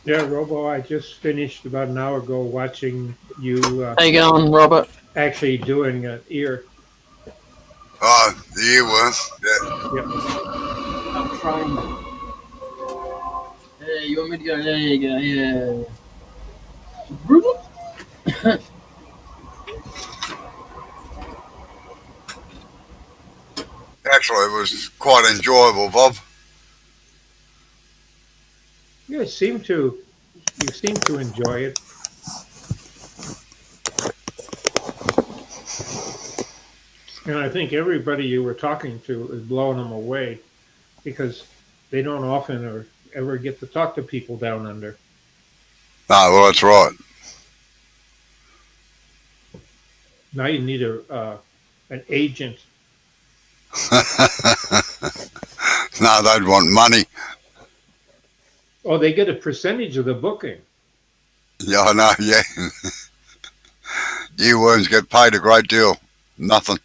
Yeah, Robo, I just finished about an hour ago watching you How you going, Robert? actually doing an ear. Oh, the earworm. Yeah. Yep. I'm trying. Hey, you want me to go? There you go. Yeah. Actually, it was quite enjoyable, Bob. Yeah, you seem to enjoy it. And I think everybody you were talking to is blowing them away because they don't often or ever get to talk to people down under. No, well, that's right. Now you need an agent. No, they'd want money. Oh, they get a percentage of the booking. Yeah, I know, yeah. Earworms get paid a great deal. Nothing.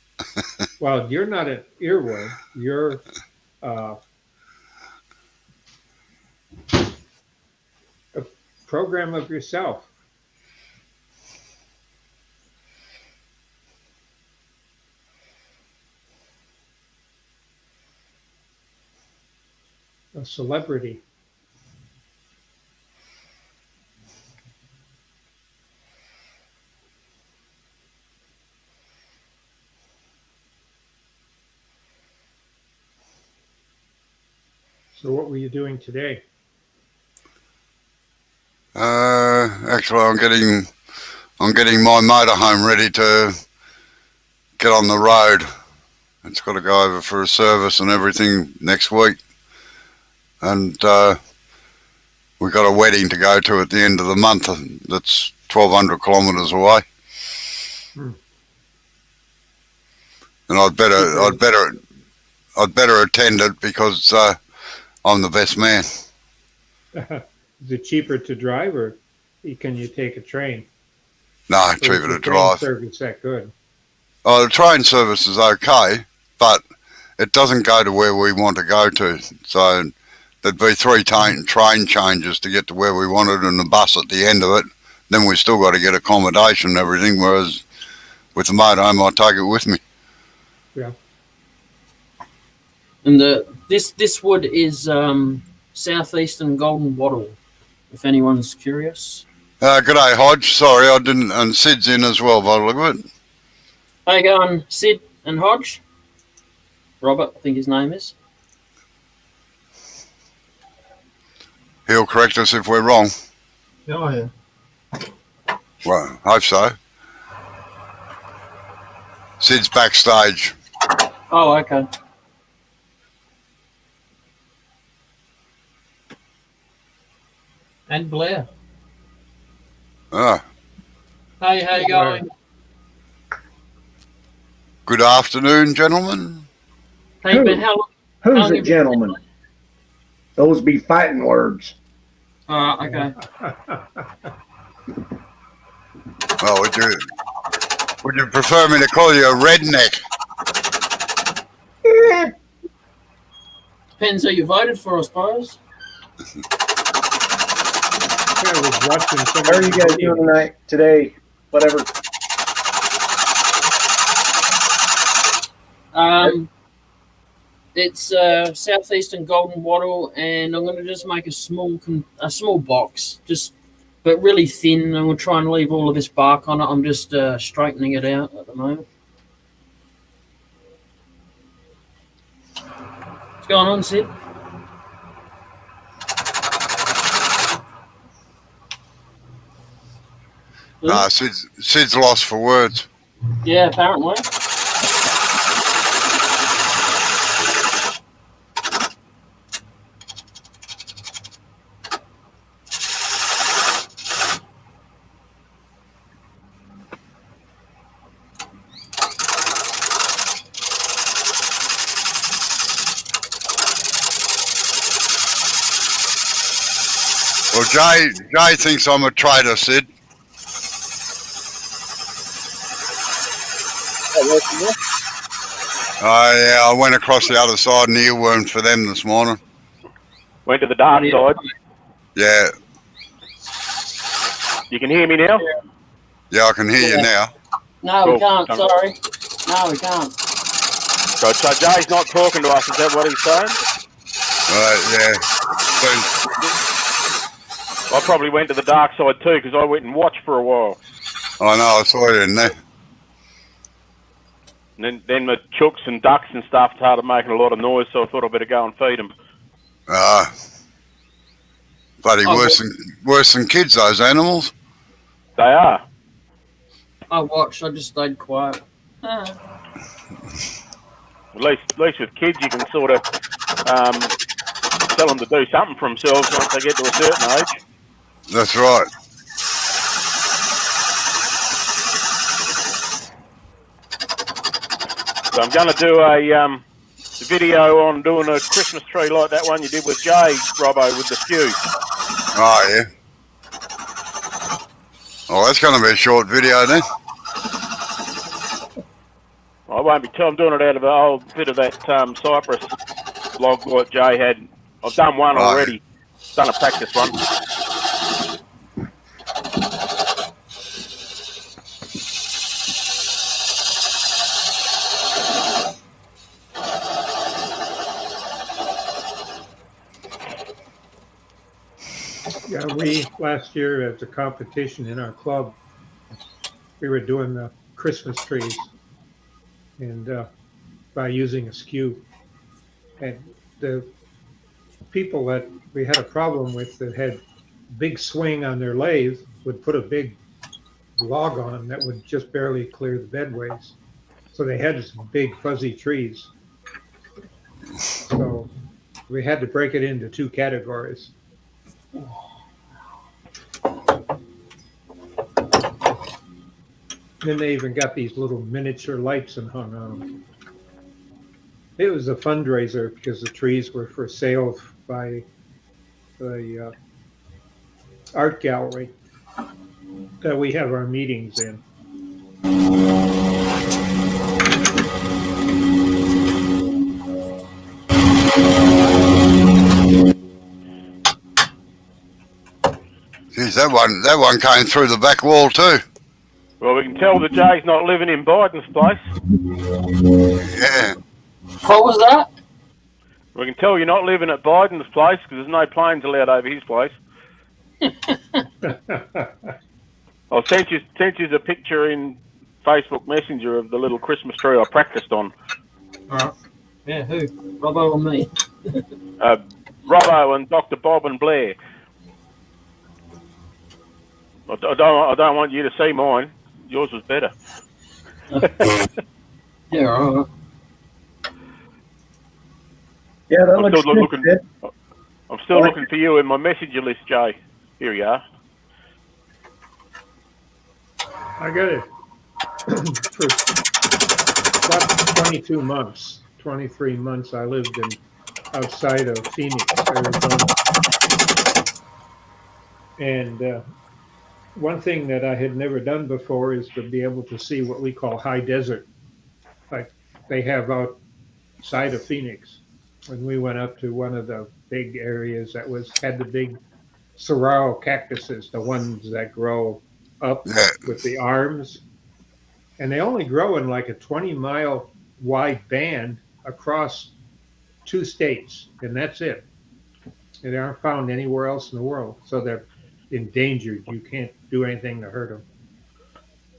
Well, you're not an earworm. You're uh, a program of yourself. A celebrity. So what were you doing today? Actually, I'm getting my motorhome ready to get on the road. It's got to go over for a service and everything next week. And we've got a wedding to go to at the end of the month. That's 1,200 kilometres away. Hmm. And I'd better attend it because I'm the best man. Is it cheaper to drive or can you take a train? No, Or is cheaper the to train drive. service that good? Oh, the train service is okay, but it doesn't go to where we want to go to. So there'd be three train changes to get to where we wanted and a bus at the end of it. Then we still got to get accommodation and everything, whereas with the motorhome, I take it with me. Yeah. And this wood is southeastern golden wattle. If anyone's curious. Good day, Hodge. Sorry, I didn't. And Sid's in as well, by the look of it. How you going, Sid and Hodge? Robert, I think his name is. He'll correct us if we're wrong. Oh yeah. Well, hope so. Sid's backstage. Oh, okay. And Blair. Ah, Hey, how you going? good afternoon, gentlemen. Hey, Who? Ben, how long Who's you a been- gentleman? Those be fighting words. okay. Well, would you prefer me to call you a redneck? Eh, Depends who you voted for, I suppose. Yeah, I was watching some how are you guys doing tonight? Today? Whatever. It's southeastern golden wattle, and I'm going to just make a small box, but really thin. I'm going to try and leave all of this bark on it. I'm just straightening it out at the moment. What's going on, Sid? No, Sid's lost for words. Yeah, apparently. Well, Jay thinks I'm a traitor, Sid. Yeah, I went across the other side and earwormed for them this morning. Went to the dark side. Yeah, You can hear me now? yeah, I can hear you now. No, Cool. we can't. Sorry. No, we can't. So Jay's not talking to us. Is that what he's saying? Right, yeah. I probably went to the dark side too because I went and watched for a while. I know, I saw it in there. And then the chooks and ducks and stuff started making a lot of noise, so I thought I'd better go and feed them. Bloody worse than kids, those animals. They are. I watched. I just stayed quiet. At least with kids, you can sort of tell them to do something for themselves once they get to a certain age. That's right. So I'm going to do a video on doing a Christmas tree like that one you did with Jay, Robbo, with the fuse. Oh, yeah. Oh, that's going to be a short video then. I won't be I'm doing it out of an old bit of that cypress log like Jay had. I've done one already. Done a practice one. Yeah, we last year as a competition in our club, we were doing the Christmas trees, and by using a skew, and the people that we had a problem with that had big swing on their lathe would put a big log on that would just barely clear the bedways. So they had some big fuzzy trees. So we had to break it into two categories. Then they even got these little miniature lights and hung on them. It was a fundraiser because the trees were for sale by the art gallery that we have our meetings in. Geez, that one came through the back wall too. Well, we can tell that Jay's not living in Biden's place. Yeah. What was that? We can tell you're not living at Biden's place because there's no planes allowed over his place. I'll send you a picture in Facebook Messenger of the little Christmas tree I practiced on. Yeah, who? Robbo or me? Robbo and Dr. Bob and Blair. I don't want you to see mine. Yours was better. Yeah, all right. Yeah, that I'm looks still good. looking. Sid. I'm still looking for you in my messenger list, Jay. Here you are. I got it for about 22 months, 23 months I lived outside of Phoenix, Arizona. And one thing that I had never done before is to be able to see what we call high desert, like they have outside of Phoenix. When we went up to one of the big areas that had the big saguaro cactuses, the ones that grow up with the arms, and they only grow in like a 20-mile wide band across 2 states, and that's it. And they aren't found anywhere else in the world, so they're endangered. You can't do anything to hurt them.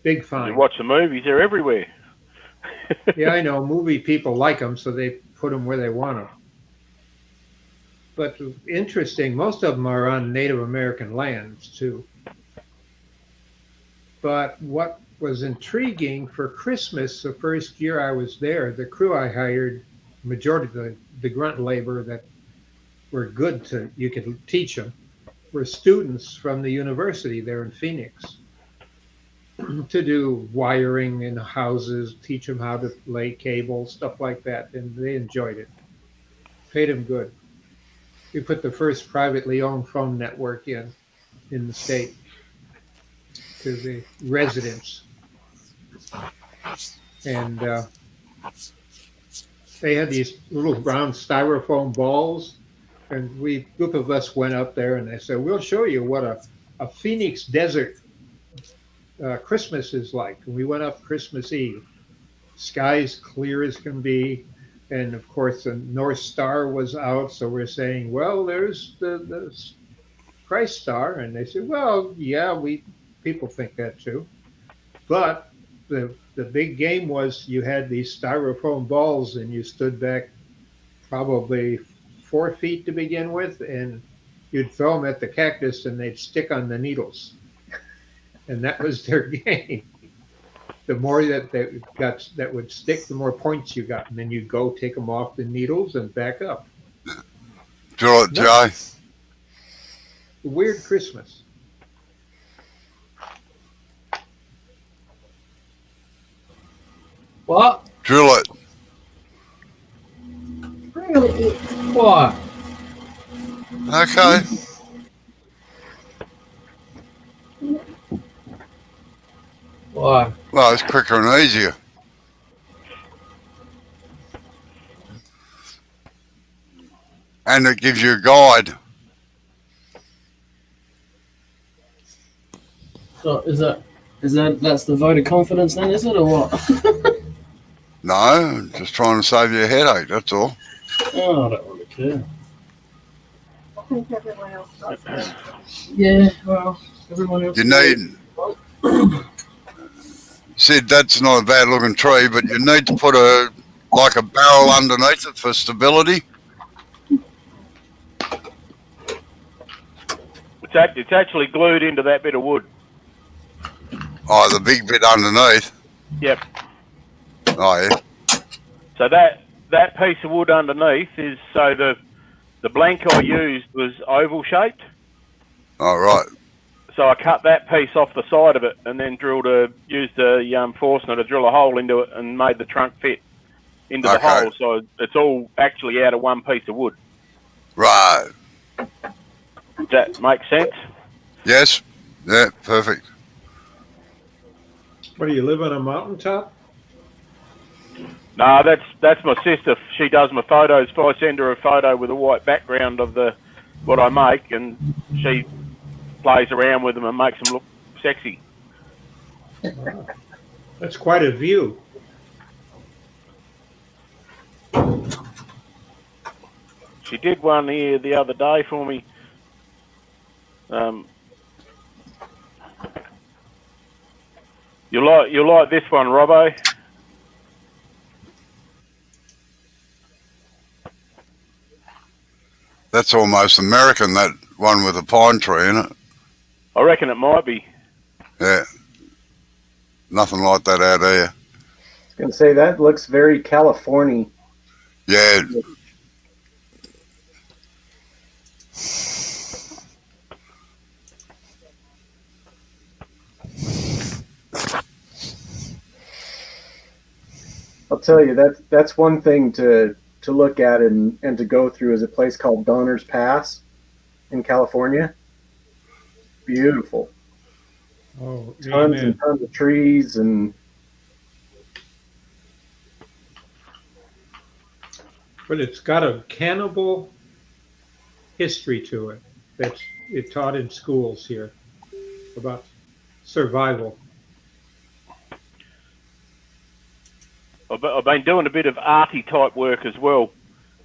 Big find. You watch the movies; they're everywhere. Yeah, I know. Movie people like them, so they put them where they want them. But interesting, most of them are on Native American lands too. But what was intriguing for Christmas, the first year I was there, the crew I hired, majority of the grunt labor that were good you could teach them, were students from the university there in Phoenix to do wiring in houses, teach them how to lay cable, stuff like that, and they enjoyed it. Paid them good. We put the first privately owned phone network in the state to the residents. And they had these little round styrofoam balls and group of us went up there, and they said, "We'll show you what a Phoenix desert Christmas is like." And we went up Christmas Eve. Sky's clear as can be, and of course the North Star was out. So we're saying, "Well, there's the Christ Star," and they said, "Well, yeah, we people think that too." But the big game was you had these styrofoam balls, and you stood back probably 4 feet to begin with, and you'd throw them at the cactus, and they'd stick on the needles, and that was their game. The more that they got that would stick, the more points you got, and then you'd go take them off the needles and back up. Drill it, Jay. Weird Christmas. What? Drill it. Really? Why? Okay. Why? Well, it's quicker and easier. And it gives you a guide. So that's the vote of confidence then, is it, or what? No, just trying to save you a headache, that's all. Oh, I don't really care. I think everyone else does that. Yeah, well, everyone else. You need, Sid, that's not a bad looking tree, but you need to put a barrel underneath it for stability. It's actually glued into that bit of wood. Oh, the big bit underneath. Yep. Oh, yeah. So that piece of wood underneath is so the blank I used was oval shaped. Oh, right. So I cut that piece off the side of it and then used a Forstner to drill a hole into it and made the trunk fit into the hole. So it's all actually out of one piece of wood. Right. Does that make sense? Yes. Yeah, perfect. What do you live on a mountaintop? No, that's my sister. She does my photos. If I send her a photo with a white background of what I make, and she plays around with them and makes them look sexy. Wow. That's quite a view. She did one here the other day for me. You'll like this one, Robbo. That's almost American, that one with a pine tree in it. I reckon it might be. Yeah. Nothing like that out there. I was going to say, that looks very California. Yeah. I'll tell you, that's one thing to look at and to go through is a place called Donner's Pass in California. Beautiful. Oh, Tons amen. and tons of trees and But it's got a cannibal history to it that's taught in schools here about survival. I've been doing a bit of arty type work as well,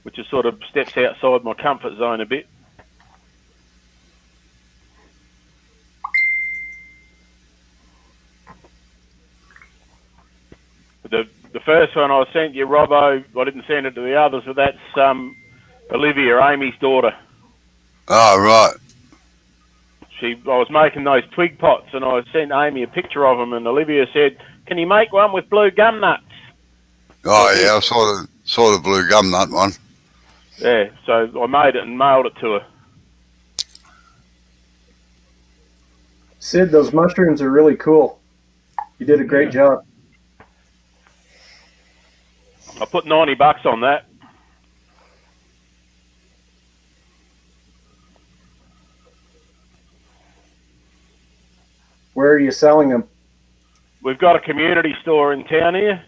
which is sort of steps outside my comfort zone a bit. The first one I sent you, Robbo, I didn't send it to the others, but that's Olivia, Amy's daughter. Oh, right. I was making those twig pots, and I sent Amy a picture of them, and Olivia said, "Can you make one with blue gum nuts?" Oh, yeah, I saw the blue gum nut one. Yeah, so I made it and mailed it to her. Sid, those mushrooms are really cool. You did a great job. I put $90 on that. Where are you selling them? We've got a community store in town here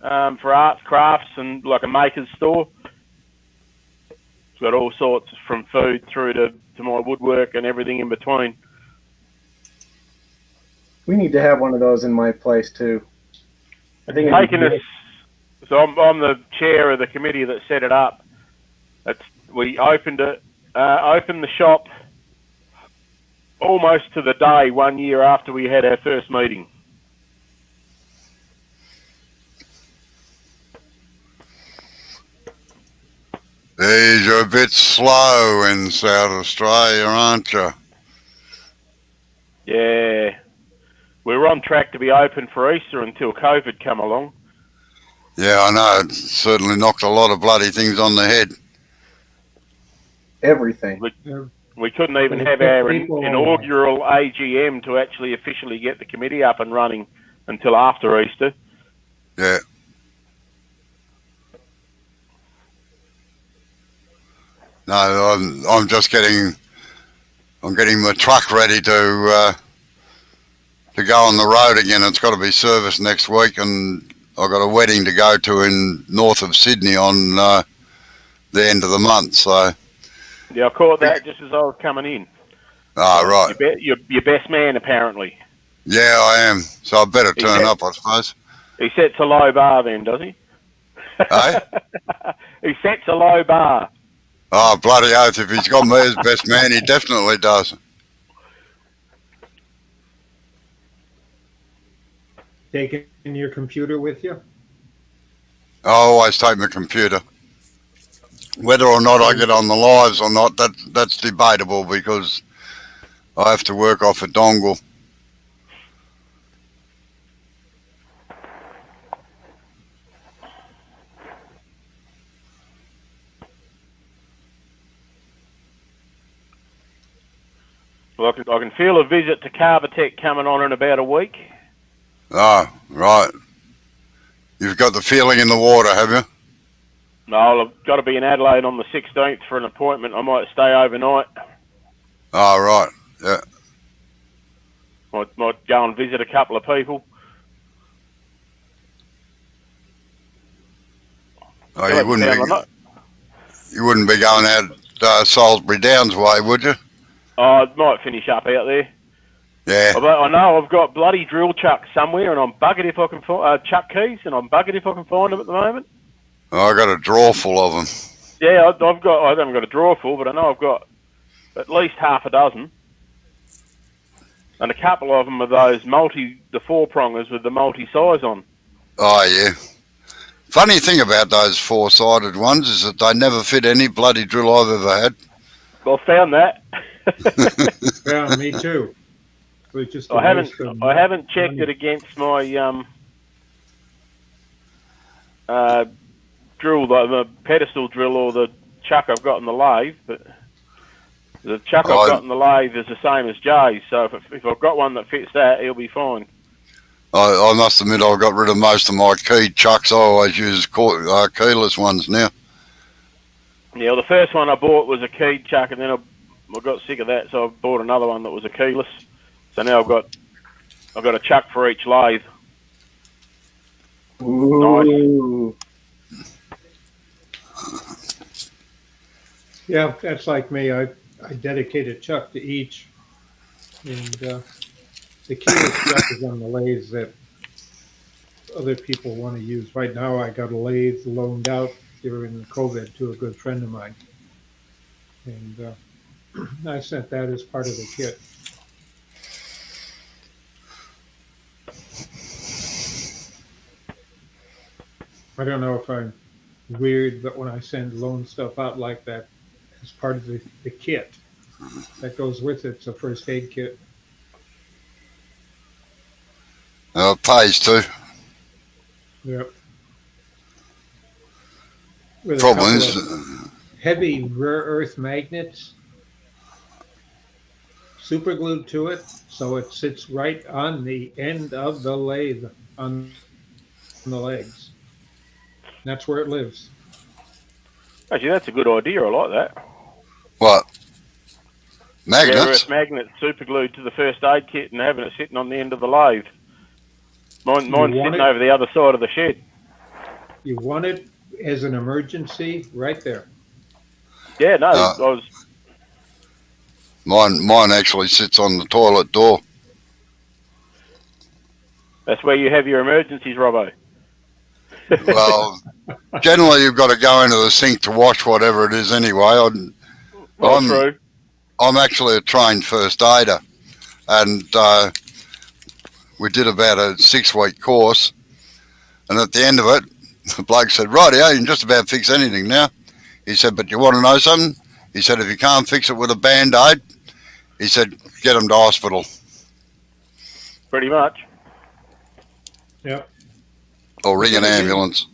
for arts, crafts, and like a maker's store. got all sorts from food through to my woodwork and everything in between. We need to have one of those in my place too. I think it'd be Taking us, great. so I'm the chair of the committee that set it up. We opened it, opened the shop almost to the day 1 year after we had our first meeting. You're a bit slow in South Australia, aren't you? Yeah. We were on track to be open for Easter until COVID came along. Yeah, I know. It certainly knocked a lot of bloody things on the head. Everything. We couldn't even have our inaugural AGM to actually officially get the committee up and running until after Easter. Yeah. No, I'm just getting my truck ready to go on the road again. It's got to be serviced next week, and I've got a wedding to go to in north of Sydney on the end of the month. So yeah, I caught that just as I was coming in. Ah, right. Your best man, apparently. Yeah, I am. So I better turn up, I suppose. He sets a low bar then, does he? Eh? He sets a low bar. Oh, bloody oath. If he's got me as best man, he definitely does. Taking your computer with you? I always take my computer. Whether or not I get on the lives or not, that's debatable because I have to work off a dongle. Well, I can feel a visit to Carvertech coming on in about a week. Oh, right. You've got the feeling in the water, have you? No, I've got to be in Adelaide on the 16th for an appointment. I might stay overnight. Oh, right. Yeah. Might go and visit a couple of people. Oh, you wouldn't be going out Salisbury Downs way, would you? I might finish up out there. Yeah. I know I've got bloody drill chucks somewhere, and I'm buggered if I can find chuck keys, and I'm buggered if I can find them at the moment. Oh, I got a drawer full of them. Yeah, I haven't got a drawer full, but I know I've got at least half a dozen, and a couple of them are those the four prongers with the multi-size on. Oh yeah. Funny thing about those four-sided ones is that they never fit any bloody drill I've ever had. Well, I found that. Yeah, me too. Just I haven't checked it against my drill, the pedestal drill or the chuck I've got in the lathe, but the chuck I've got in the lathe is the same as Jay's, so if I've got one that fits that, he'll be fine. I must admit I've got rid of most of my keyed chucks. I always use keyless ones now. Yeah, well, the first one I bought was a keyed chuck, and then I got sick of that, so I bought another one that was a keyless. So now I've got a chuck for each lathe. Ooh. Nice. Yeah, that's like me. I dedicate a chuck to each, and the keyless chuck is on the lathes that other people want to use. Right now, I got a lathe loaned out during COVID to a good friend of mine, and I sent that as part of the kit. I don't know if I'm weird, but when I send loan stuff out like that, as part of the kit that goes with it's a first aid kit. It pays too. Yep. With Problem a is, couple of heavy rare earth magnets super glued to it, so it sits right on the end of the lathe on the legs. That's where it lives. Actually, that's a good idea. I like that. what? Rare Magnets? earth magnets super glued to the first aid kit and having it sitting on the end of the lathe. Mine's sitting over the other side of the shed. You want it as an emergency right there. Yeah, no, Uh, I was. Mine actually sits on the toilet door. That's where you have your emergencies, Robbo. Well, generally you've got to go into the sink to wash whatever it is anyway. Well, I'm true. I'm actually a trained first aider, and we did about a 6-week course. And at the end of it, the bloke said, "Right, you can just about fix anything now." He said, "But you want to know something?" He said, "If you can't fix it with a band-aid," he said, "get them to hospital Pretty much. Yep. or ring an ambulance."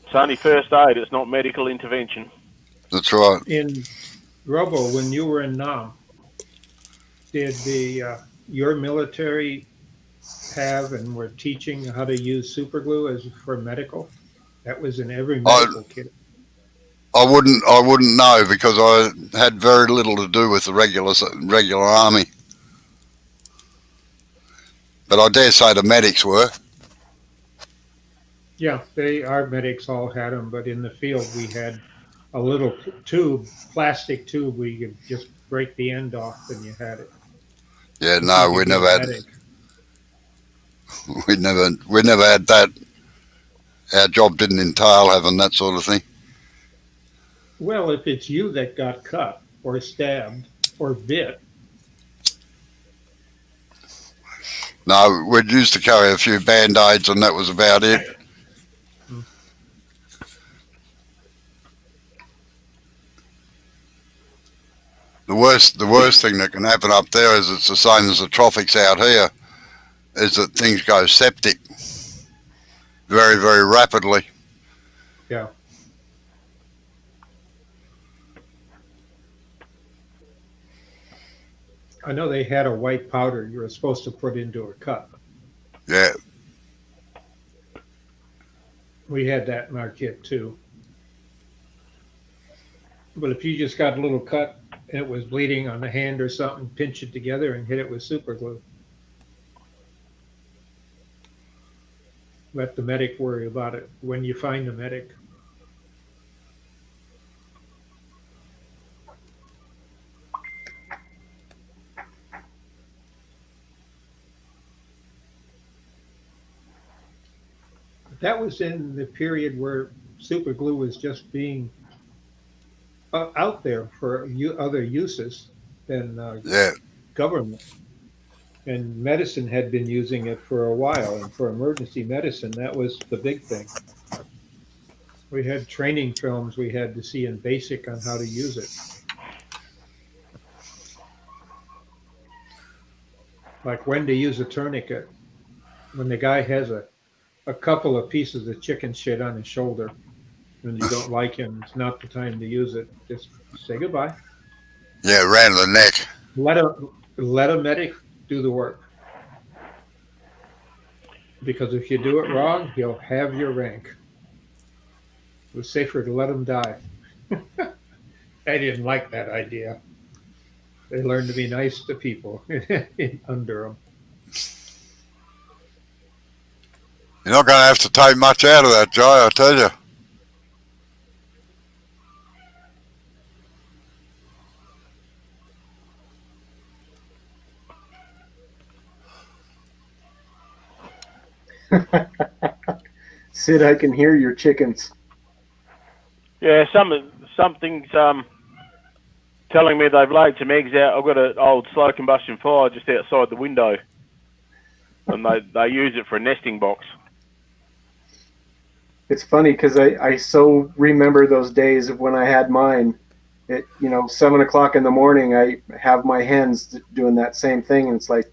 It's only first aid. It's not medical intervention. That's right. In Robo, when you were in Nam, did your military have and were teaching how to use super glue as for medical? That was in every medical kit. I wouldn't know because I had very little to do with the regular army. But I dare say the medics were. Yeah, our medics all had them, but in the field we had a little plastic tube where you could just break the end off and you had it. Yeah, So no, you we could be never a had. medic. We never had that. Our job didn't entail having that sort of thing. Well, if it's you that got cut or stabbed or bit, No, we used to carry a few band-aids and that was about it. The worst thing that can happen up there is it's the same as the tropics out here, is that things go septic very, very rapidly. yeah. I know they had a white powder you were supposed to put into a cut. Yeah, We had that in our kit too. But if you just got a little cut and it was bleeding on the hand or something, pinch it together and hit it with super glue. Let the medic worry about it when you find the medic. That was in the period where super glue was just being out there for other uses than yeah. government. And medicine had been using it for a while, and for emergency medicine, that was the big thing. We had training films we had to see in basic on how to use it. Like when to use a tourniquet. When the guy has a couple of pieces of chicken shit on his shoulder and you don't like him, it's not the time to use it. Just say goodbye. Yeah, around the neck. Let a medic do the work. Because if you do it wrong, he'll have your rank. It was safer to let him die. I didn't like that idea. They learned to be nice to people under them. You're not going to have to take much out of that, Joe, I tell you. Sid, I can hear your chickens. Yeah, something's telling me they've laid some eggs out. I've got an old slow combustion fire just outside the window, and they use it for a nesting box. It's funny because I so remember those days of when I had mine. 7 o'clock in the morning, I have my hens doing that same thing, and it's like,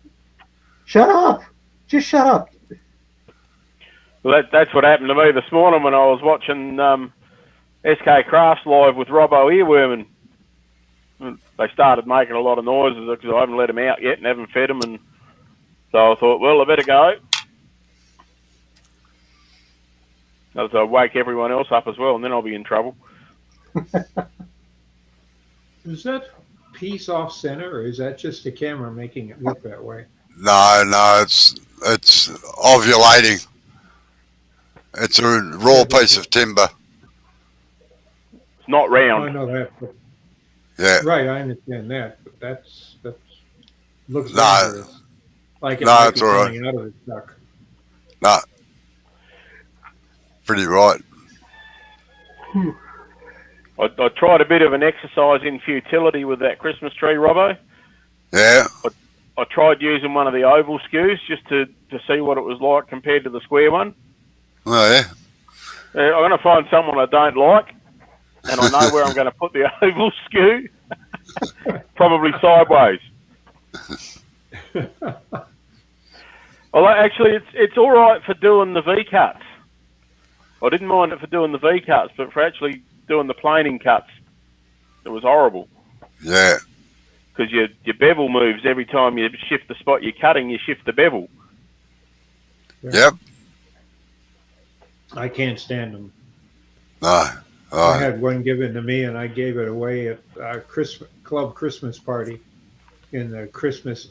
shut up, just shut up. Well, that's what happened to me this morning when I was watching SK Crafts live with Robbo earworming. They started making a lot of noises because I haven't let them out yet and haven't fed them, and so I thought, well, I better go. As I wake everyone else up as well, and then I'll be in trouble. Is that piece off center, or is that just the camera making it look that way? No, it's ovulating. It's a raw piece of timber. It's not I round. know that. But Yeah. Right, I understand that, but that's looks No, dangerous. Like it no, might it's be all right. coming out of the truck. No, pretty right. I tried a bit of an exercise in futility with that Christmas tree, Robbo. Yeah. I tried using one of the oval skews just to see what it was like compared to the square one. Oh, yeah. I'm going to find someone I don't like, and I know where I'm going to put the oval skew. Probably sideways. Although actually, it's all right for doing the V cuts. I didn't mind it for doing the V cuts, but for actually doing the planing cuts, it was horrible. Yeah. Because your bevel moves every time you shift the spot you're cutting. You shift the bevel. Yep. I can't stand them. No. I had one given to me, and I gave it away at our club Christmas party in the Christmas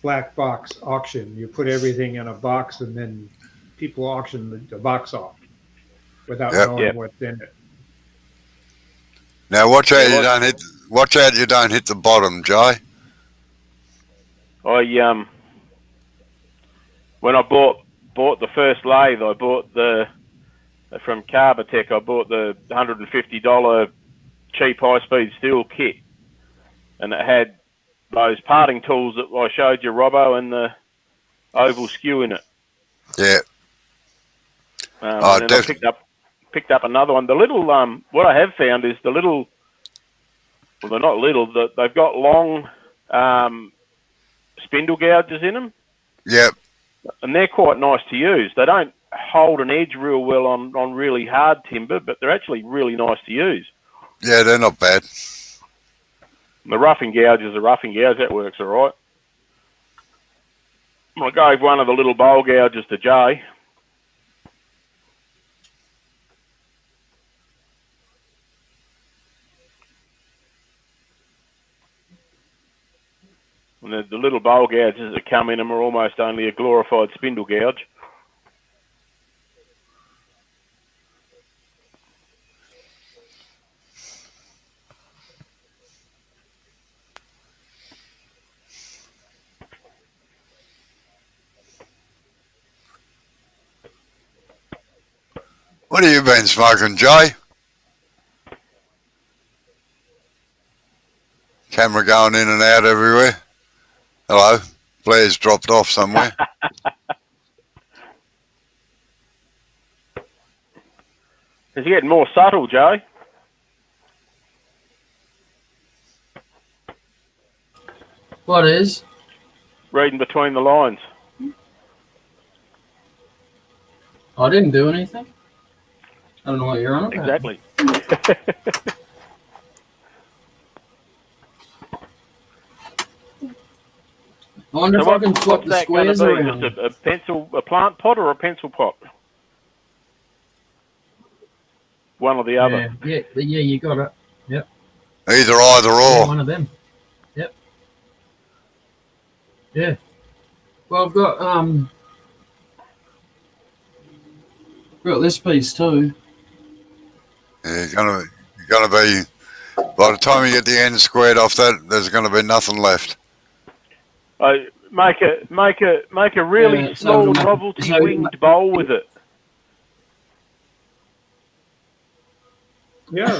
black box auction. You put everything in a box, and then people auction the box off without knowing what's in it. Now watch out you don't hit. Watch out you don't hit the bottom, Jay. When I bought the first lathe, I bought from Carbatech. I bought the $150 cheap high-speed steel kit, and it had those parting tools that I showed you, Robbo, and the oval skew in it. Yeah. And then I picked up another one. The little what I have found is the little. Well, they're not little. They've got long spindle gouges in them. Yep. And they're quite nice to use. They don't hold an edge real well on really hard timber, but they're actually really nice to use. Yeah, they're not bad. The roughing gouge is a roughing gouge. That works all right. I gave one of the little bowl gouges to Jay. And the little bowl gouges that come in them are almost only a glorified spindle gouge. What have you been smoking, Jay? Camera going in and out everywhere. Hello. Blair's dropped off somewhere. Is he getting more subtle, Jay? What is? Reading between the lines. I didn't do anything. I don't know what you're on about. Exactly. I wonder if I can swap the squares around. Just a plant pot or a pencil pot? One or the other. Yeah, you got it. Yep. Either or. Yeah, one of them. Yep. Yeah. Well, I've got this piece too. Yeah, you're gonna be. By the time you get the end squared off that, there's going to be nothing left. Make a really small novelty winged bowl with it. Yeah,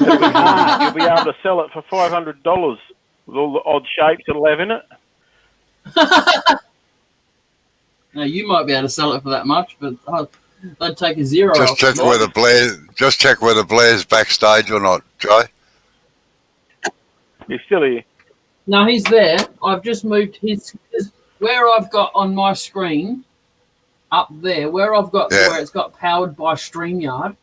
you'll be able to sell it for $500 with all the odd shapes it'll have in it. Now you might be able to sell it for that much, but they'd take a zero. Just check whether Blair's backstage or not, Jay. He's still here. No, he's there. I've just moved his where I've got on my screen up there, where I've got where it's got powered by StreamYard.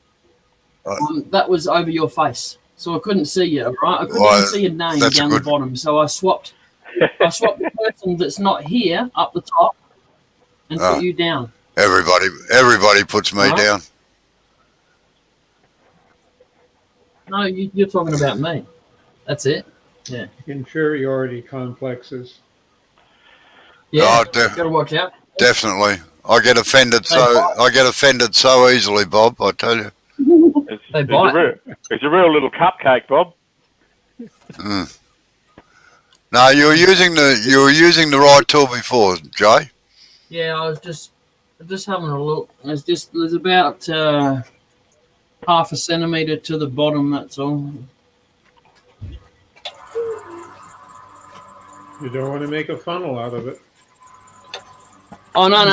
That was over your face, so I couldn't see you. Right, I couldn't even see your name down the bottom. So I swapped the person that's not here up the top and put you down. Everybody puts me down. No, you're talking about me. That's it. Yeah. Inferiority complexes. Yeah, gotta watch out. Definitely. I get offended so easily, Bob, I tell you. They bite. It's a real little cupcake, Bob. Mm. No, you were using the right tool before, Jay. Yeah, I was just having a look. There's about half a centimetre to the bottom. That's all. You don't want to make a funnel out of it. Oh no!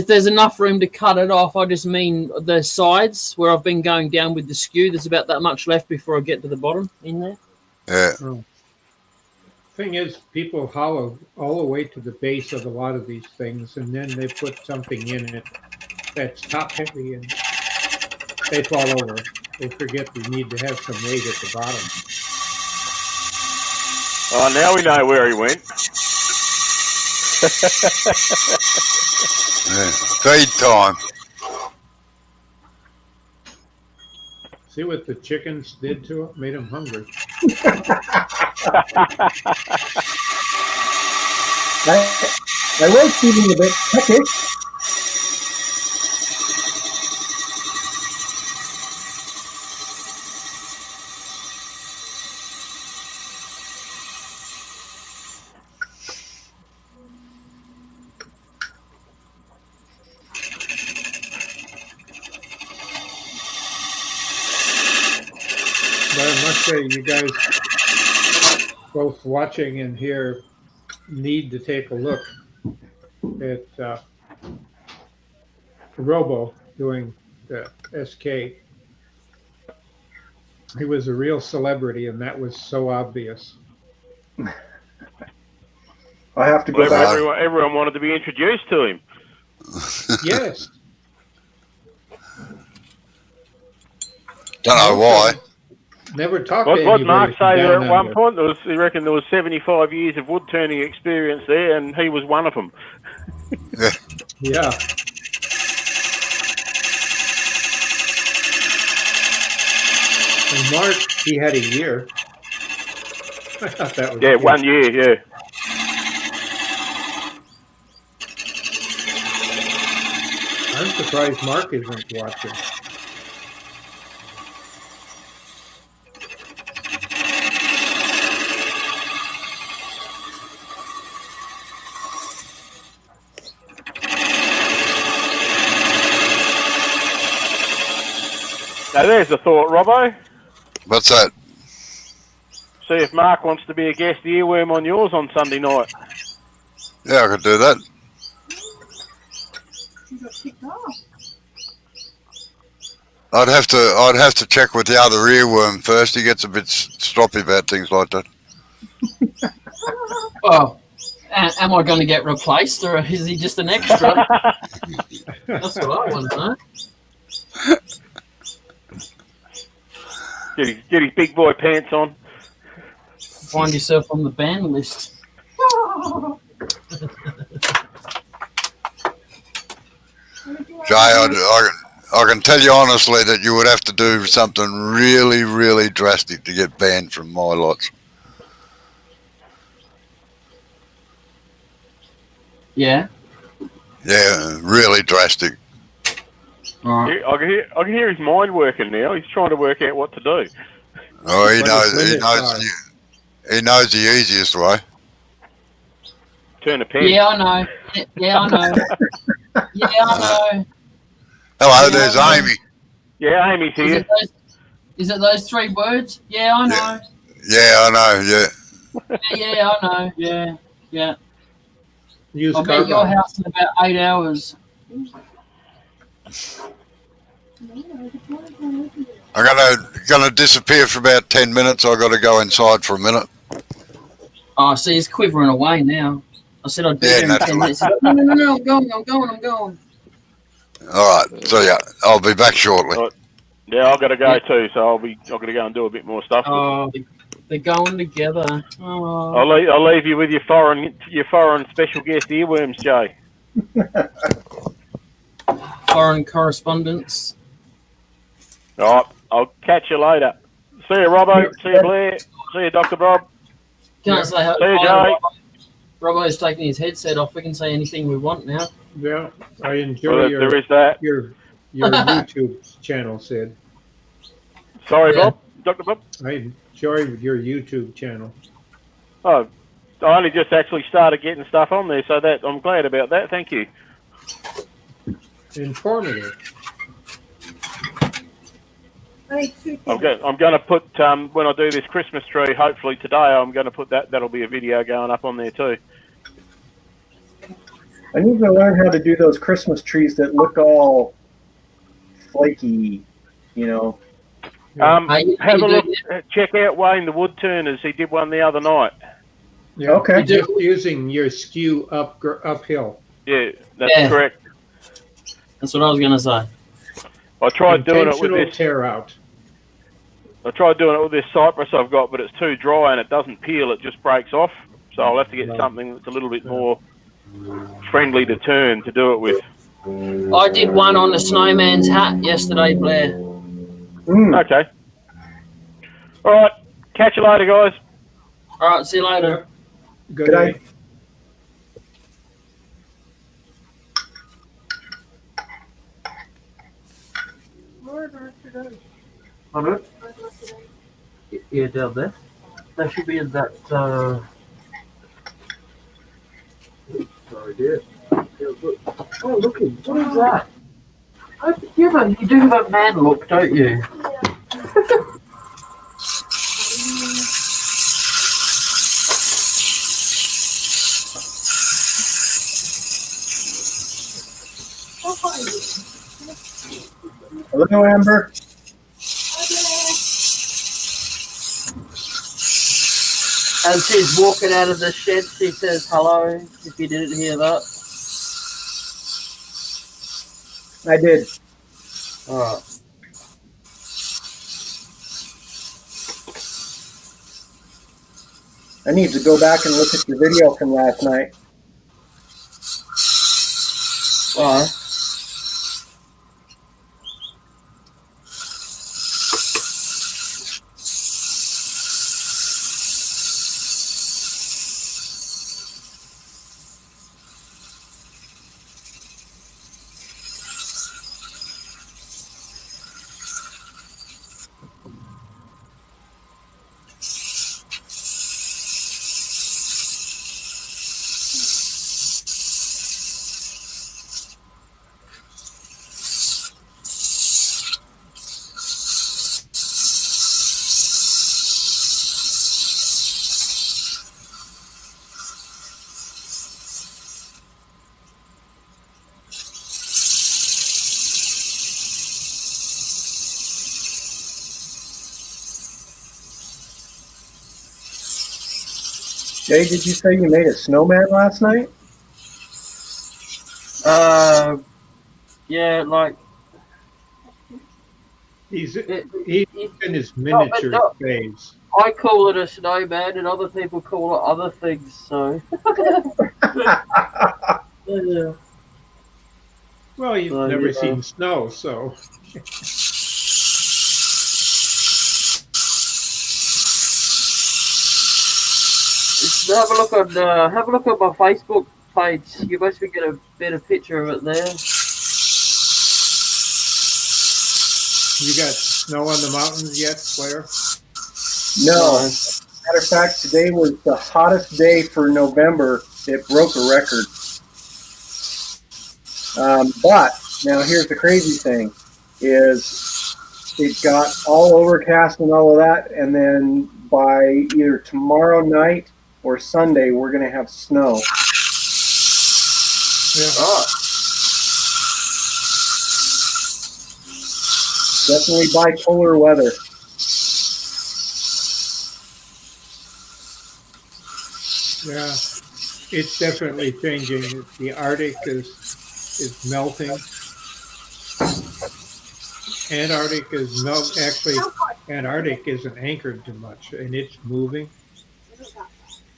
There's enough room to cut it off. I just mean the sides where I've been going down with the skew. There's about that much left before I get to the bottom in there. Yeah. Oh. Thing is, people hollow all the way to the base of a lot of these things, and then they put something in it that's top heavy, and they fall over. They forget they need to have some weight at the bottom. Oh, now we know where he went. Yeah. Feed time. See what the chickens did to it? Made them hungry. I was feeling a bit peckish. But I must say, you guys, both watching and here, need to take a look at Robo doing the SK. He was a real celebrity, and that was so obvious. I have to go Well, back. everyone wanted to be introduced to him. Yes. Don't know why. Never talked to What anybody Mark from say there down at one under. point? He reckoned there was 75 years of wood turning experience there, and he was one of them. Yeah. And Mark, he had a year. I thought that was Yeah, good. 1 year. Yeah. I'm surprised Mark isn't watching. Now there's a thought, Robbo. What's that? See if Mark wants to be a guest earworm on yours on Sunday night. Yeah, I could do that. You got kicked off. I'd have to check with the other earworm first. He gets a bit stroppy about things like that. Oh, am I going to get replaced, or is he just an extra? That's what I want to know. Get his big boy pants on. Find yourself on the ban list. Jay, I can tell you honestly that you would have to do something really, really drastic to get banned from my lots. Yeah. Yeah, really drastic. All right. I can hear his mind working now. He's trying to work out what to do. Oh, he But knows. his He limits knows. are- He knows the easiest way. Turn a pen. Yeah, I know. Yeah, I know. Yeah, I know. Hello, Yeah, there's I know. Amy. Yeah, Amy's here. Is it those 3 words? Yeah, I know. Yeah, I know. Yeah. Yeah, I know. Yeah, yeah. Use I'll be at your carbide. house in about 8 hours. I'm gonna disappear for about 10 minutes. I got to go inside for a minute. Oh, see, he's quivering away now. I said I'd be Yeah, there in 10 naturally. minutes. He's like, no, I'm going. All right. So yeah, I'll be back shortly. Oh. Yeah, I've got to go too, so I've got to go and do a bit more stuff. Oh, they're going together. Oh. I'll leave you with your foreign special guest earworms, Jay. Foreign correspondence. All right, I'll catch you later. See you, Robbo. See you, Blair. See you, Dr. Bob. Can I say See you, hi? Jay. Robbo's taking his headset off. We can say anything we want now. Yeah, I enjoy Well, your there is that. your YouTube channel, Sid. Sorry, Yeah. Bob. Dr. Bob. I enjoyed your YouTube channel. Oh, I only just actually started getting stuff on there, so that I'm glad about that. Thank you. Informative. I need two I'm things. going to put when I do this Christmas tree, hopefully today, I'm going to put that'll be a video going up on there too. I need to learn how to do those Christmas trees that look all flaky, you know. Have a look. Check out Wayne the Wood Turners. He did one the other night. Yeah. Okay. Just using your skew uphill. Yeah, that's Yeah. correct. That's what I was going to say. I tried doing it with Intentional this. tear out. I tried doing it with this cypress I've got, but it's too dry and it doesn't peel. It just breaks off. So I'll have to get No. something that's a little bit more friendly to turn to do it with. I did one on the snowman's hat yesterday, Blair. Okay. All right. Catch you later, guys. All right, see you later. Good Good day. Where are today? Yeah, down there. They should be in that. Sorry, dear. Oh, look! What is that? You do have a man look, don't you? I'll find you. Hello, Amber. As she's walking out of the shed, she says hello. If you didn't hear that. I did. All right. I need to go back and look at your video from last night. Why? Jay, did you say you made a snowman last night? Yeah, like He's it, in his miniature no. phase. I call it a snowman, and other people call it other things. So. Yeah. Well, you've So, never yeah. seen snow, so Just have a look on my Facebook page. You must get a better picture of it there. you got snow on the mountains yet, Claire? No. Matter of fact, today was the hottest day for November. It broke a record. But now here's the crazy thing: is it got all overcast and all of that, and then by either tomorrow night or Sunday, we're going to have snow. Yeah. Oh, Definitely bipolar weather. Yeah, it's definitely changing. The Arctic is melting. Antarctic is actually Antarctic isn't anchored too much, and it's moving.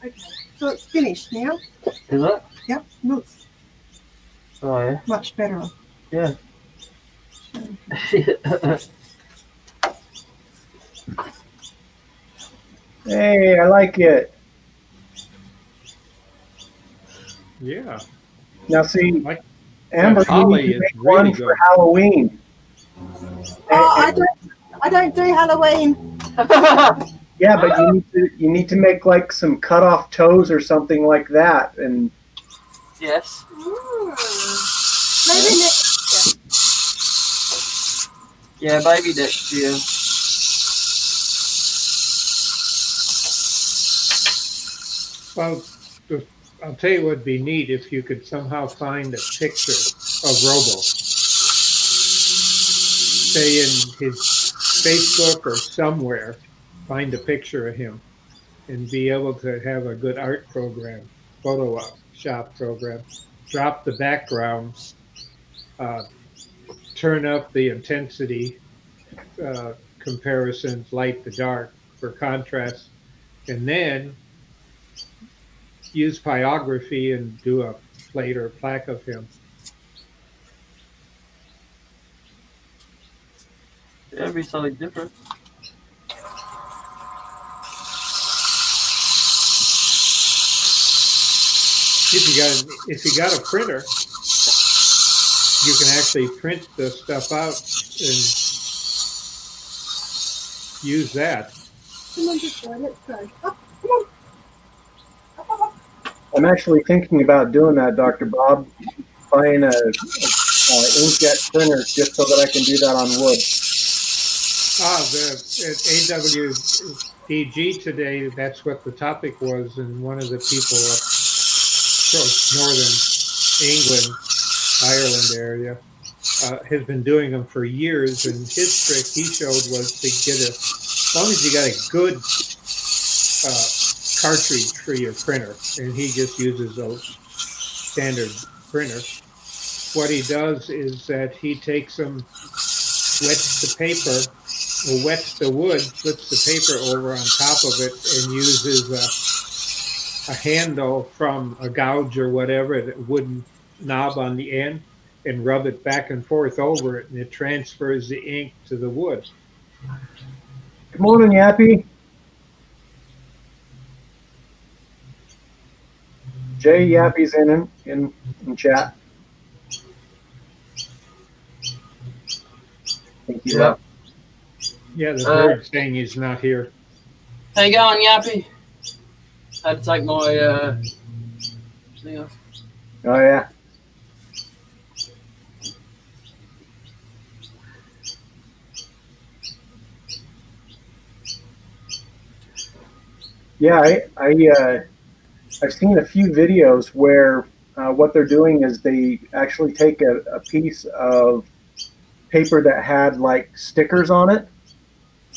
Okay. So it's finished now? is it? Yep. Looks Oh yeah. much better. Yeah. Hey, I like it. Yeah. Now see, Like Amber, that holly you need to is make really one for good. Halloween. Oh, I don't do Halloween. Yeah, but you need to make like some cut off toes or something like that, and Yes. Maybe next. Yeah, maybe next year. Well, I'll tell you what'd be neat if you could somehow find a picture of Robo, say in his Facebook or somewhere, find a picture of him and be able to have a good art program, Photoshop program, drop the background, uh, turn up the intensity comparisons, light to dark for contrast, and then use pyrography and do a plate or plaque of him. Yeah, it'd be something different. If you got a printer, you can actually print the stuff out and use that. Come on, this way. Let's go. Up, come on. Up, up, up. I'm actually thinking about doing that, Dr. Bob, buying a inkjet printer just so that I can do that on wood. At AWDG today, that's what the topic was, and one of the people up towards northern England, Ireland area, has been doing them for years, and his trick he showed was to get as long as you got a good cartridge for your printer, and he just uses a standard printer. What he does is that he takes them, wets the paper, or wets the wood, flips the paper over on top of it, and uses a handle from a gouge or whatever, a wooden knob on the end, and rub it back and forth over it, and it transfers the ink to the wood. Good morning, Yappy. Jay Yappy's in chat. Thank you. Yeah. Yeah, the bird's saying he's not here. How you going, Yappy? Had to take my thing off. Oh yeah. Yeah, I've seen a few videos where what they're doing is they actually take a piece of paper that had like stickers on it,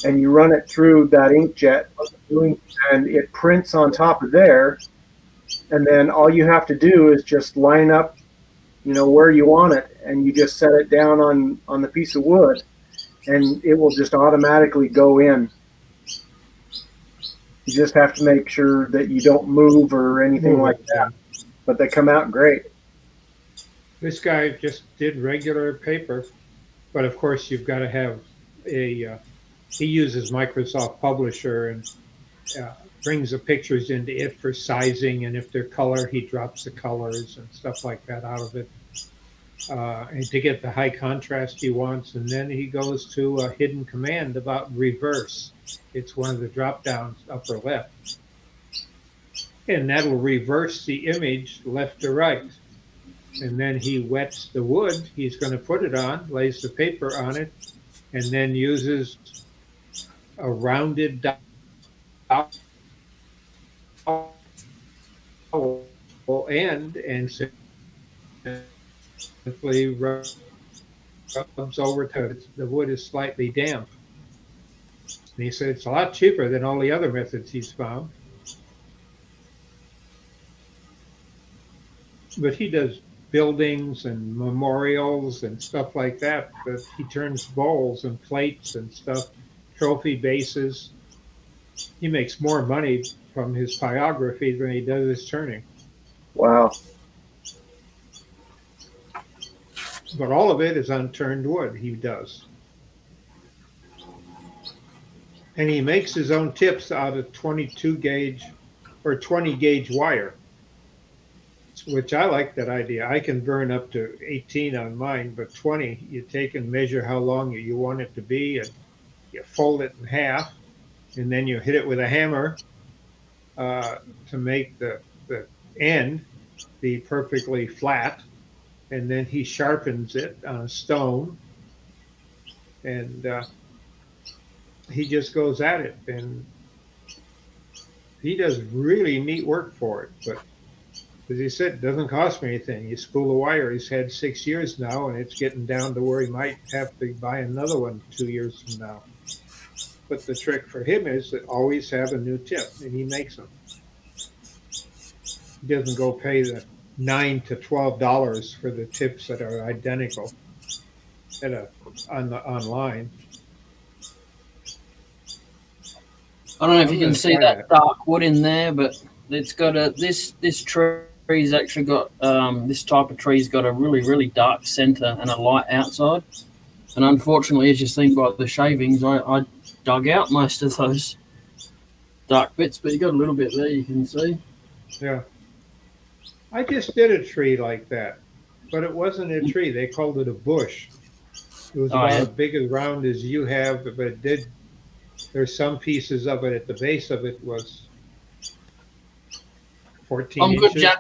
and you run it through that inkjet, and it prints on top of there, and then all you have to do is just line up, where you want it, and you just set it down on the piece of wood, and it will just automatically go in. You just have to make sure that you don't move or anything like that. But they come out great. This guy just did regular paper, but of course you've got to have he uses Microsoft Publisher and brings the pictures into it for sizing, and if they're color, he drops the colors and stuff like that out of it. And to get the high contrast he wants, and then he goes to a hidden command about reverse. It's one of the drop downs upper left, and that'll reverse the image left to right. And then he wets the wood he's going to put it on, lays the paper on it, and then uses a rounded dowel end and simply rubs over to it. The wood is slightly damp. And he said it's a lot cheaper than all the other methods he's found. But he does buildings and memorials and stuff like that. But he turns bowls and plates and stuff, trophy bases. He makes more money from his pyrography than he does his turning. Wow. But all of it is unturned wood he does. And he makes his own tips out of 22 gauge or 20 gauge wire, which I like that idea. I can burn up to 18 on mine, but 20, you take and measure how long you want it to be, and you fold it in half, and then you hit it with a hammer to make the end be perfectly flat, and then he sharpens it on a stone, and he just goes at it, and he does really neat work for it. But as he said, it doesn't cost me anything. You spool a wire. He's had 6 years now, and it's getting down to where he might have to buy another one 2 years from now. But the trick for him is that always have a new tip, and he makes them. He doesn't go pay the $9 to $12 for the tips that are identical online. I don't know if I'm you can gonna see try that that. dark wood in there, but it's got this tree's actually got this type of tree's got a really dark center and a light outside. And unfortunately, as you've seen by the shavings, I dug out most of those dark bits, but you got a little bit there you can see. Yeah. I just did a tree like that, but it wasn't a tree. They called it a bush. It was about as big as round as you have, but it did. There's some pieces of it at the base of it was 14 I'm good, inches.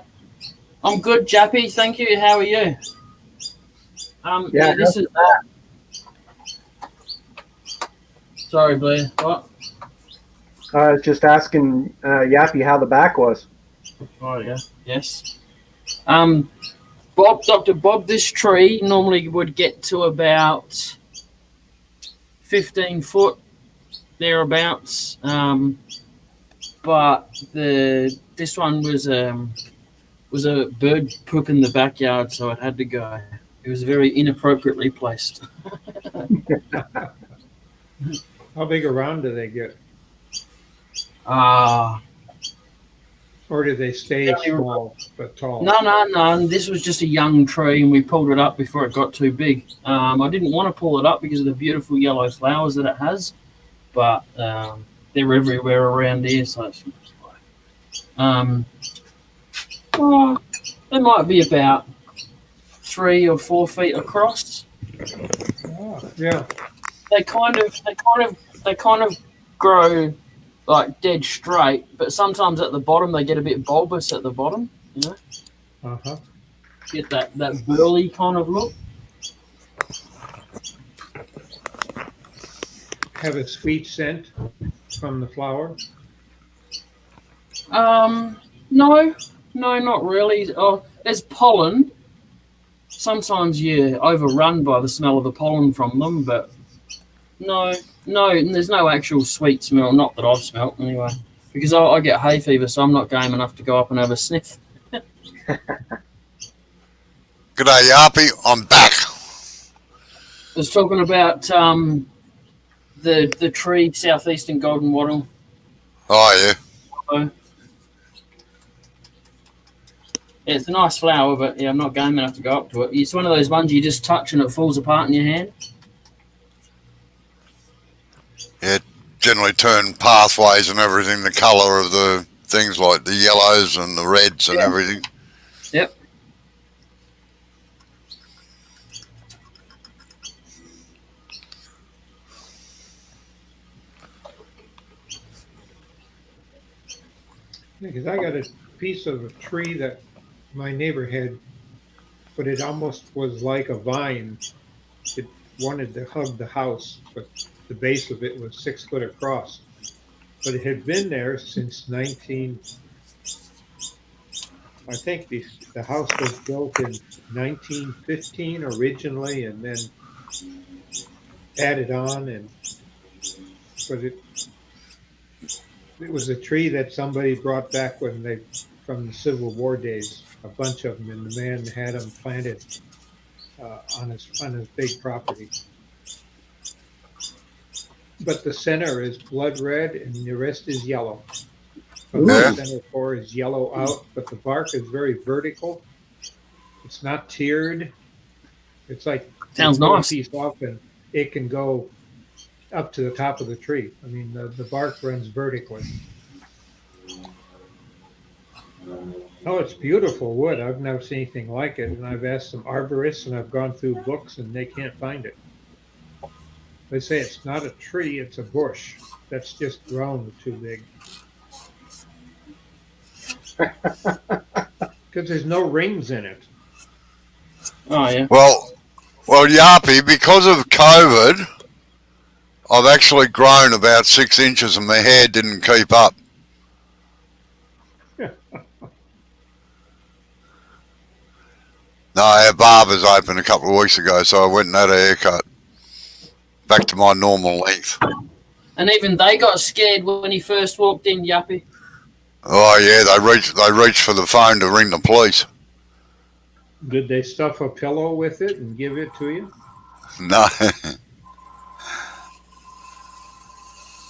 I'm good, Jappy. Thank you. How are you? Yeah, this is. Sorry, Blair. What? I was just asking Yappy how the back was. Oh yeah. Yes. Dr. Bob, this tree normally would get to about 15 foot thereabouts. But this one was a bird poop in the backyard, so it had to go. It was very inappropriately placed. How big around do they get? Or do they stay small but tall? No. This was just a young tree, and we pulled it up before it got too big. I didn't want to pull it up because of the beautiful yellow flowers that it has, but they're everywhere around here. So they might be about 3 or 4 feet across. Oh, yeah. They kind of grow like dead straight, but sometimes at the bottom they get a bit bulbous at the bottom, you know. Uh-huh. Get that burly kind of look. Have a sweet scent from the flower? No, not really. Oh, there's pollen. Sometimes you're overrun by the smell of the pollen from them, but no, there's no actual sweet smell. Not that I've smelt anyway, because I get hay fever, so I'm not game enough to go up and have a sniff. G'day, Yarpy. I'm back. I was talking about the tree southeastern golden wattle. Oh, yeah. It's a nice flower, but yeah, I'm not game enough to go up to it. It's one of those ones you just touch and it falls apart in your hand. Yeah, generally turn pathways and everything, the colour of the things like the yellows and the reds and everything. Yep. Because I got a piece of a tree that my neighbor had, but it almost was like a vine. It wanted to hug the house, but the base of it was 6 foot across. But it had been there since I think the house was built in 1915 originally, and then added on. But it was a tree that somebody brought back from the Civil War days, a bunch of them, and the man had them planted on his big property. But the center is blood red, and the rest is yellow. From the center core is yellow out, but the bark is very vertical. It's not tiered. It's like sounds nice. Piece off, and it can go up to the top of the tree. I mean, the bark runs vertically. Oh, it's beautiful wood. I've never seen anything like it, and I've asked some arborists, and I've gone through books, and they can't find it. They say it's not a tree, it's a bush that's just grown too big. Because there's no rings in it. Oh yeah. Well, Yappy, because of COVID, I've actually grown about 6 inches and my hair didn't keep up. No, our barber's opened a couple of weeks ago, so I went and had a haircut. Back to my normal length. And even they got scared when he first walked in, Yuppie. Oh yeah, they reached for the phone to ring the police. Did they stuff a pillow with it and give it to you? No.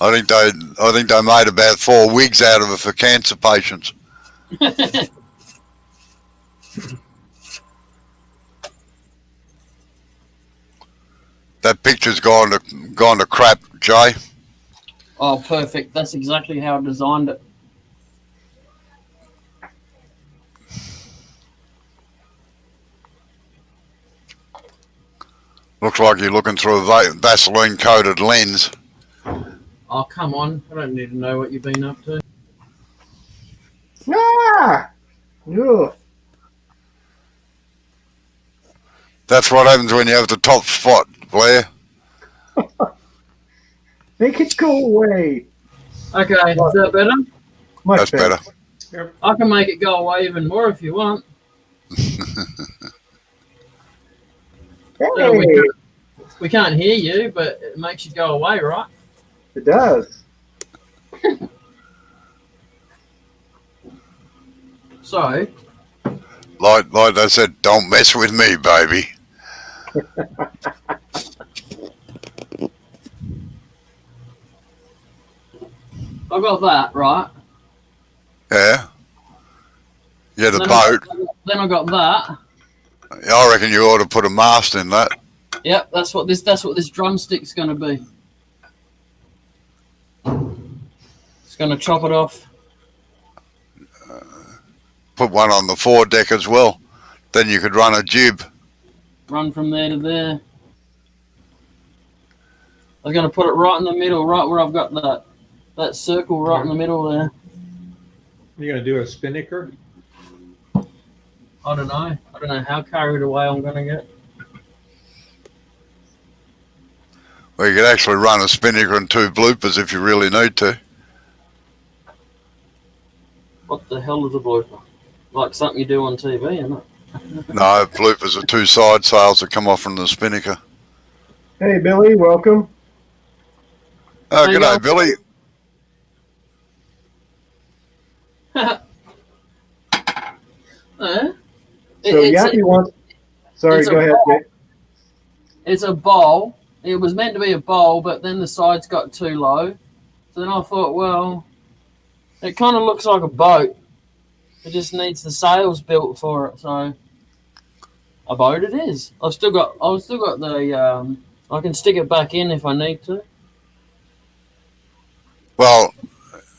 I think they made about 4 wigs out of it for cancer patients. That picture's gone to crap, Jay. Oh, perfect. That's exactly how I designed it. Looks like you're looking through a Vaseline coated lens. Oh, come on. I don't need to know what you've been up to. Ah! Ugh. That's what happens when you have the top spot, Blair. Make it go away. Okay, is that better? Much That's better. Yep. I can make it go away even more if you want. Hey, We can't hear you, but it makes you go away, right? it does. So, Like they said, don't mess with me, baby. I got that, right? Yeah. Yeah, the Then boat. Then I got that. I reckon you ought to put a mast in that. Yep, that's what this drumstick's going to be. It's going to chop it off. Put one on the foredeck as well. Then you could run a jib. Run from there to there. I was going to put it right in the middle, right where I've got that circle right in the middle there. You're going to do a spinnaker? I don't know. I don't know how carried away I'm going to get. Well, you could actually run a spinnaker and 2 bloopers if you really need to. What the hell is a blooper? Like something you do on TV, isn't it? No, bloopers are 2 side sails that come off from the spinnaker. Hey, Billy, welcome. Oh, Hey, g'day, guys. Billy. So Yappy wants. Sorry, it's a go ahead. ball. Jay. It's a bowl. It was meant to be a bowl, but then the sides got too low. So then I thought, well, it kind of looks like a boat. It just needs the sails built for it. So a boat it is. I've still got the. I can stick it back in if I need to. Well,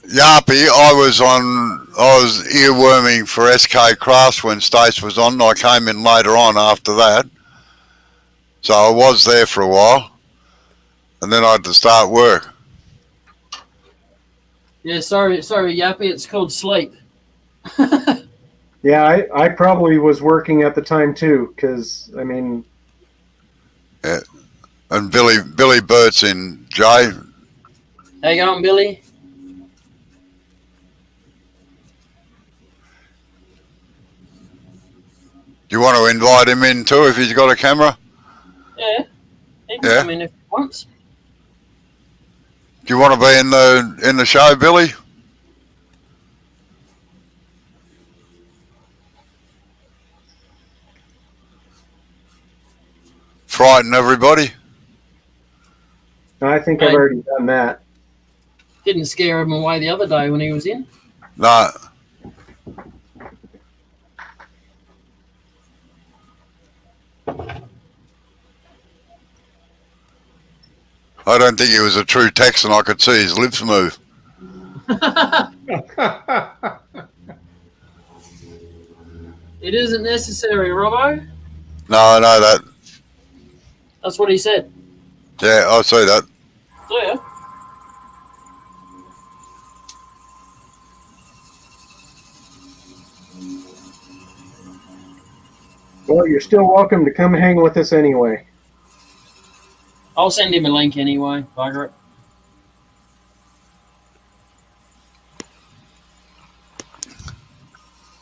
Yappy, I was earworming for SK Crafts when Stace was on. I came in later on after that. So I was there for a while. And then I had to start work. Yeah, sorry, Yappy. It's called sleep. Yeah, I probably was working at the time too, because I mean, Yeah. And Billy Burt's in, Jay. How you going, Billy? Do you want to invite him in too if he's got a camera? Yeah, he can Yeah. come in if he wants. Do you want to be in the show, Billy? Frighten everybody? I think I've Hey. already done that. Didn't scare him away the other day when he was in. No. I don't think he was a true Texan. I could see his lips move. It isn't necessary, Robbo. No, I know that. That's what he said. Yeah, I see that. So, yeah. Well, you're still welcome to come hang with us anyway. I'll send him a link anyway. Bugger it.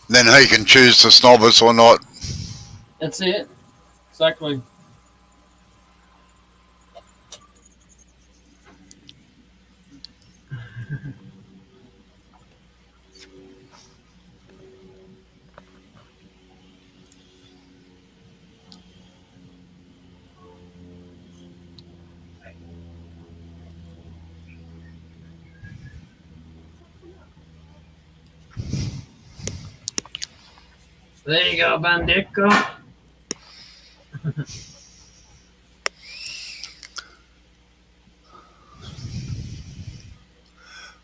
Then he can choose to snob us or not. That's it. Exactly. There you go, Bandico.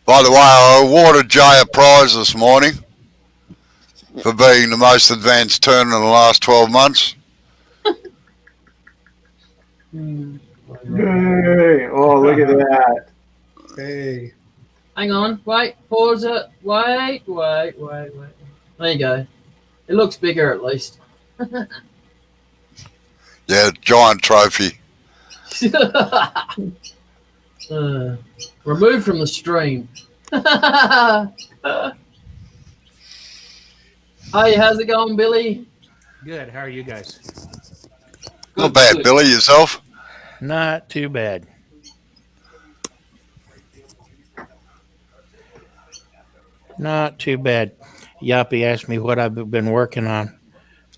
By the way, I awarded Jay a prize this morning for being the most advanced turner in the last 12 months. Yay. Oh, look at that. Hey, Hang on. Wait. Pause it. Wait. There you go. It looks bigger at least. Yeah, giant trophy. Removed from the stream. Hey, how's it going, Billy? Good. How are you guys? Not bad, Good. Billy. Yourself? Not too bad. Not too bad. Yappy asked me what I've been working on.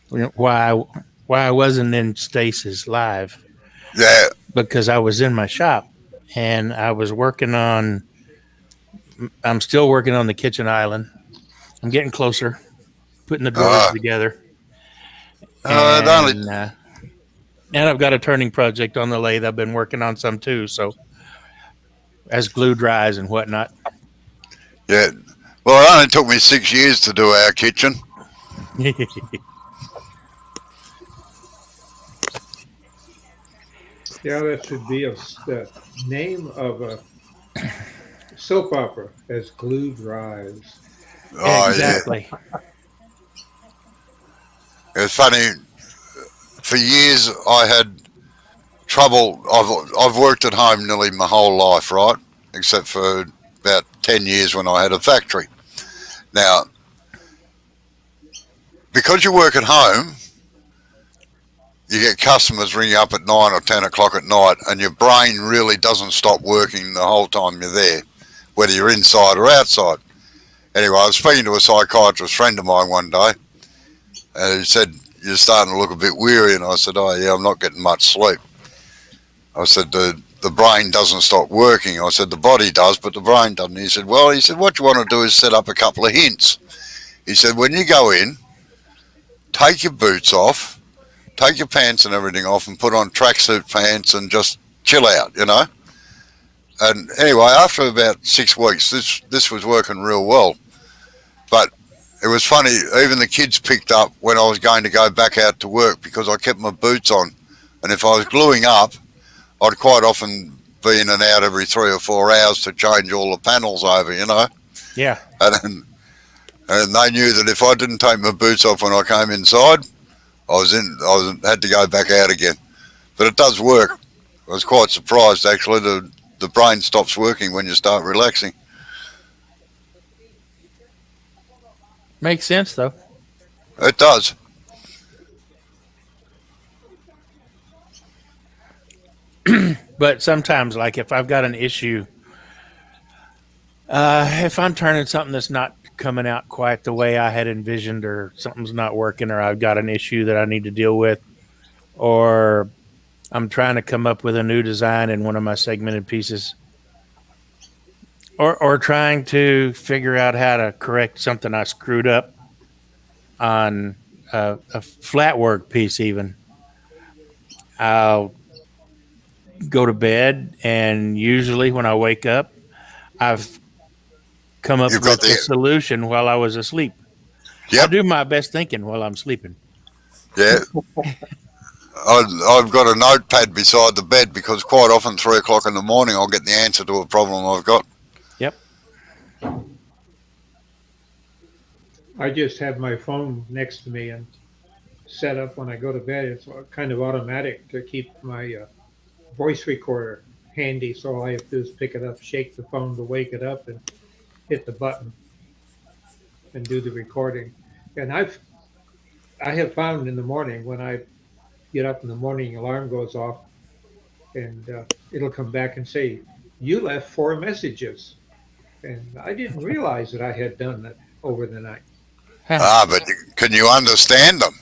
Why I wasn't in Stasis live, Yeah. because I was in my shop and I was working on. I'm still working on the kitchen island. I'm getting closer, putting the drawers together, It only, and I've got a turning project on the lathe. I've been working on some too. So as glue dries and whatnot. yeah. Well, it only took me 6 years to do our kitchen. yeah, that should be the name of a soap opera, as glue dries. Oh, Exactly. yeah. It's funny. For years, I had trouble. I've worked at home nearly my whole life, right? Except for about 10 years when I had a factory. Now, because you work at home, you get customers ring you up at 9 or 10 o'clock at night, and your brain really doesn't stop working the whole time you're there, whether you're inside or outside. Anyway, I was speaking to a psychiatrist friend of mine one day, and he said, "You're starting to look a bit weary." And I said, "Oh, yeah, I'm not getting much sleep." I said, the brain doesn't stop working. I said, the body does, but the brain doesn't. He said, well, what you want to do is set up a couple of hints. He said, when you go in, take your boots off, take your pants and everything off, and put on tracksuit pants and just chill out, you know. And anyway, after about 6 weeks, this was working real well. But it was funny, even the kids picked up when I was going to go back out to work because I kept my boots on. And if I was gluing up, I'd quite often be in and out every 3 or 4 hours to change all the panels over, you know. Yeah. And they knew that if I didn't take my boots off when I came inside, I had to go back out again. But it does work. I was quite surprised, actually. The brain stops working when you start relaxing. Makes sense though. It does. But sometimes, like if I've got an issue, if I'm turning something that's not coming out quite the way I had envisioned, or something's not working, or I've got an issue that I need to deal with, or I'm trying to come up with a new design in one of my segmented pieces, or trying to figure out how to correct something I screwed up on a flat work piece, even, I'll go to bed, and usually when I wake up, I've come up You've with got a solution while I was asleep. I Yep. do my best thinking while I'm sleeping. Yeah. I've got a notepad beside the bed because quite often 3 o'clock in the morning I'll get the answer to a problem I've got. Yep. I just have my phone next to me and set up when I go to bed. It's kind of automatic to keep my voice recorder handy. So all I have to do is pick it up, shake the phone to wake it up, and hit the button and do the recording. And I have found in the morning when I get up in the morning, alarm goes off, and it'll come back and say, "You left 4 messages," and I didn't realize that I had done that over the night. But can you understand them?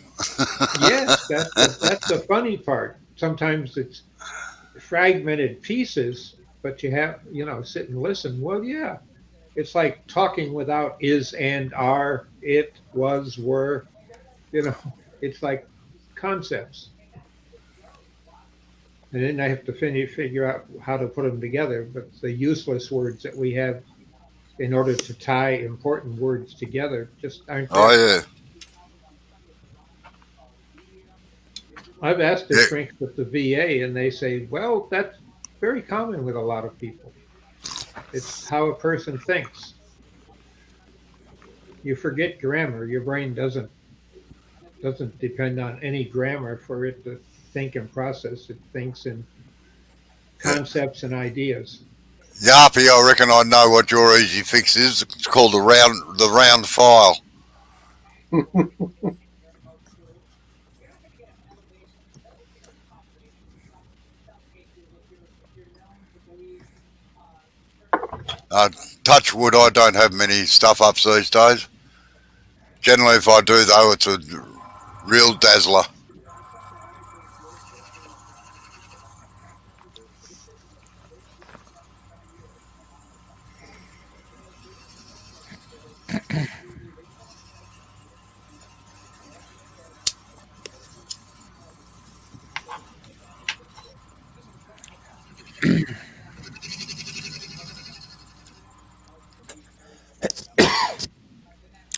Yes, that's the funny part. Sometimes it's fragmented pieces, but you have, sit and listen. Well, yeah, it's like talking without is and are, it, was, were, you know, it's like concepts. And then I have to figure out how to put them together. But the useless words that we have in order to tie important words together just aren't there. Oh yeah. I've asked to Yeah. shrink with the VA, and they say, well, that's very common with a lot of people. It's how a person thinks. You forget grammar. Your brain doesn't depend on any grammar for it to think and process. It thinks in concepts and ideas. Yarpy, I reckon I know what your easy fix is. It's called the round file. Touch wood, I don't have many stuff ups these days. Generally, if I do, though, it's a real dazzler.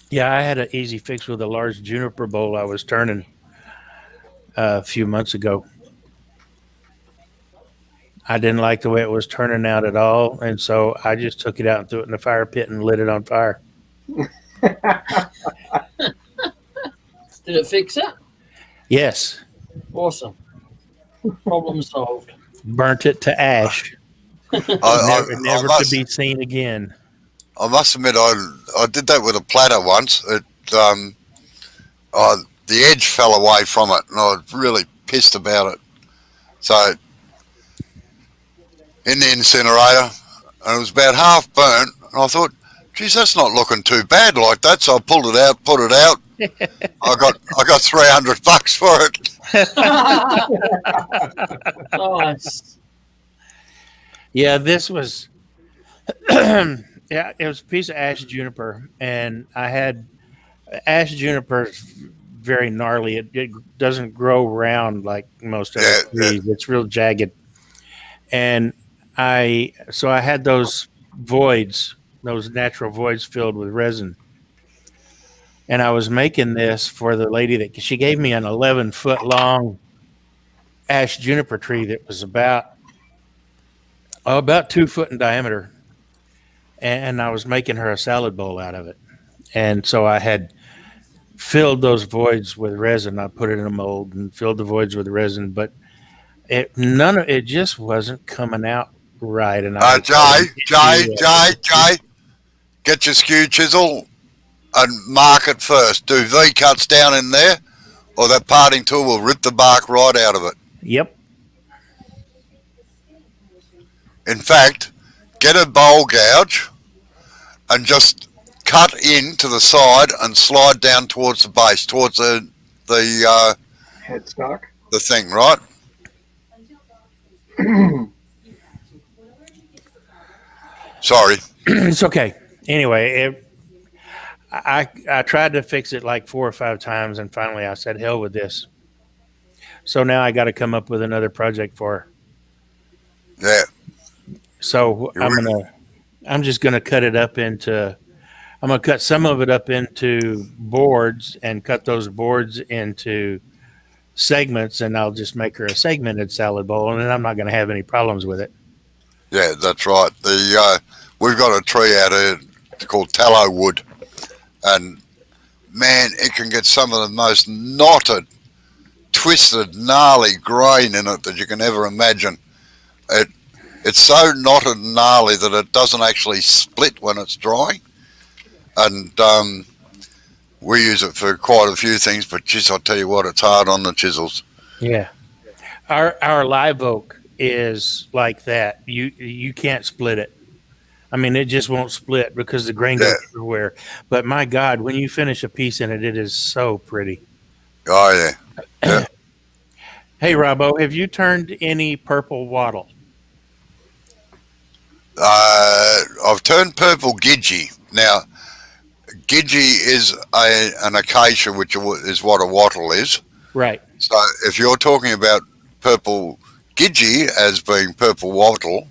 Yeah, I had an easy fix with a large juniper bowl I was turning a few months ago. I didn't like the way it was turning out at all, and so I just took it out and threw it in the fire pit and lit it on fire. Did it fix it? Yes, Awesome. Problem solved. burnt it to ash, never to be seen again. I must admit, I did that with a platter once. The edge fell away from it, and I was really pissed about it. So, in the incinerator, and it was about half burnt, and I thought, geez, that's not looking too bad like that. So I pulled it out, put it out. I got $300 for it. Nice. Yeah, this was yeah, it was a piece of ash juniper, and I had ash juniper is very gnarly. It doesn't grow round like most other trees. It's real jagged, and I had those voids, those natural voids filled with resin, and I was making this for the lady that she gave me an 11-foot long ash juniper tree that was about 2 foot in diameter. And I was making her a salad bowl out of it. And so I had filled those voids with resin. I put it in a mold and filled the voids with resin, but it just wasn't coming out right. And Jay, get your skew chisel and mark it first. Do V cuts down in there, or that parting tool will rip the bark right out of it. Yep. In fact, get a bowl gouge and just cut in to the side and slide down towards the base, towards the Headstock. the thing, right? Sorry. It's okay. Anyway, I tried to fix it like 4 or 5 times, and finally I said, hell with this. So now I got to come up with another project for her. Yeah. So I'm just gonna cut it up into. I'm gonna cut some of it up into boards and cut those boards into segments, and I'll just make her a segmented salad bowl, and then I'm not going to have any problems with it. Yeah, that's right. We've got a tree out here called tallow wood, and man, it can get some of the most knotted, twisted, gnarly grain in it that you can ever imagine. It's so knotted and gnarly that it doesn't actually split when it's drying, and we use it for quite a few things. But geez, I'll tell you what, it's hard on the chisels. Yeah, our live oak is like that. You can't split it. I mean, it just won't split because the grain goes everywhere. But my God, when you finish a piece in it, it is so pretty. Oh yeah. Hey, Robbo, have you turned any purple wattle? I've turned purple gidgee. Now, gidgee is an acacia, which is what a wattle is. Right. So if you're talking about purple gidgee as being purple wattle,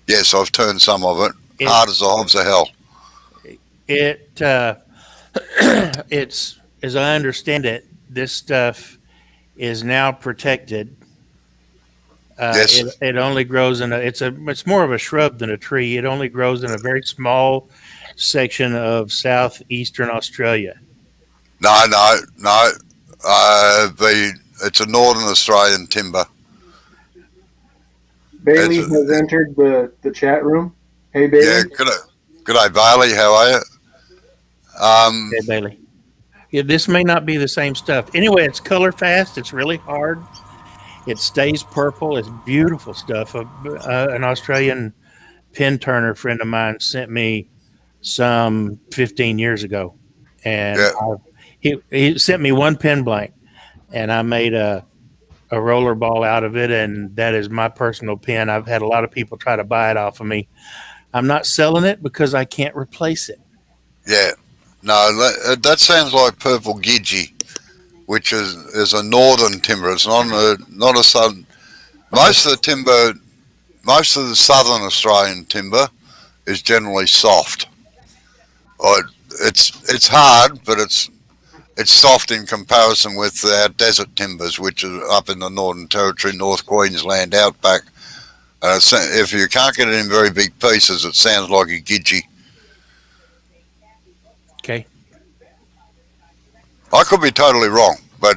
yes, I've turned some of it. Hard as the hobs of hell. It's, as I understand it, this stuff is now protected. Yes. It only grows it's more of a shrub than a tree. It only grows in a very small section of southeastern Australia. No. It's a northern Australian timber. Bailey has entered the chat room. Hey, Bailey. Yeah, g'day, Bailey. How are you? Hey, Bailey. Yeah, this may not be the same stuff. Anyway, it's color fast. It's really hard. It stays purple. It's beautiful stuff. An Australian pin turner friend of mine sent me some 15 years ago, and he sent me one pin blank, and I made a roller ball out of it, and that is my personal pin. I've had a lot of people try to buy it off of me. I'm not selling it because I can't replace it. Yeah. No, that sounds like purple gidgee, which is a northern timber. It's not a southern. Most of the southern Australian timber is generally soft. It's hard, but it's soft in comparison with our desert timbers, which are up in the Northern Territory, North Queensland, outback. If you can't get it in very big pieces, it sounds like a gidgee. Okay. I could be totally wrong, but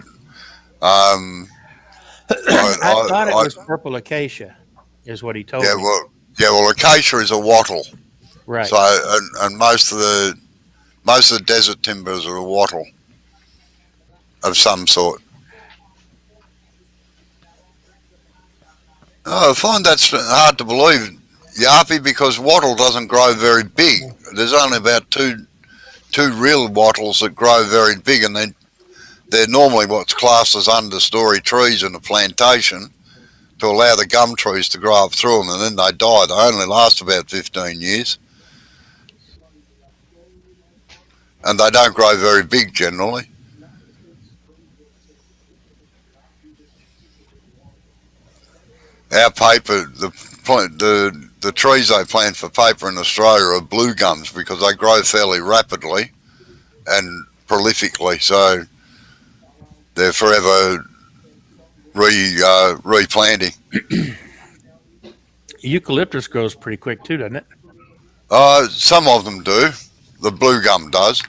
I thought it was purple acacia, is what he told me. Well, acacia is a wattle, right? So, and most of the desert timbers are a wattle of some sort. Oh, I find that's hard to believe, Yarpy, because wattle doesn't grow very big. There's only about two real wattles that grow very big, and they're normally what's classed as understory trees in a plantation to allow the gum trees to grow up through them, and then they die. They only last about 15 years. And they don't grow very big generally. Our paper, the trees they plant for paper in Australia are blue gums because they grow fairly rapidly and prolifically, so they're forever replanting. Eucalyptus grows pretty quick too, doesn't it? Some of them do. The blue gum does,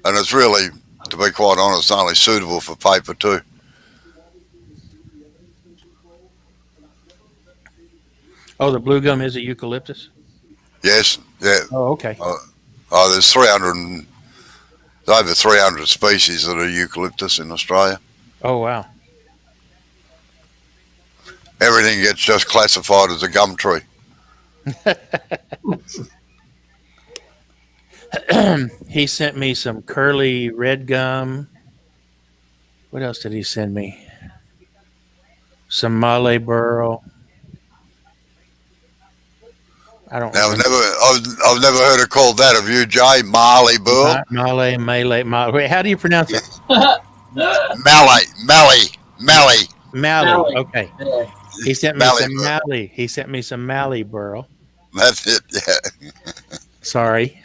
and it's really, to be quite honest, only suitable for paper too. Oh, the blue gum is a eucalyptus? Yes, yeah. Oh, okay. There's over 300 species that are eucalyptus in Australia. Oh, wow. Everything gets just classified as a gum tree. He sent me some curly red gum. What else did he send me? Some Malay burl. I don't know. I've never heard it called that. Have you, Jay? Malay burl? Malay. Wait, how do you pronounce it? Malay. Okay. Yeah. He sent me some Malay. He sent me some Malay burl. That's it. Yeah. Sorry.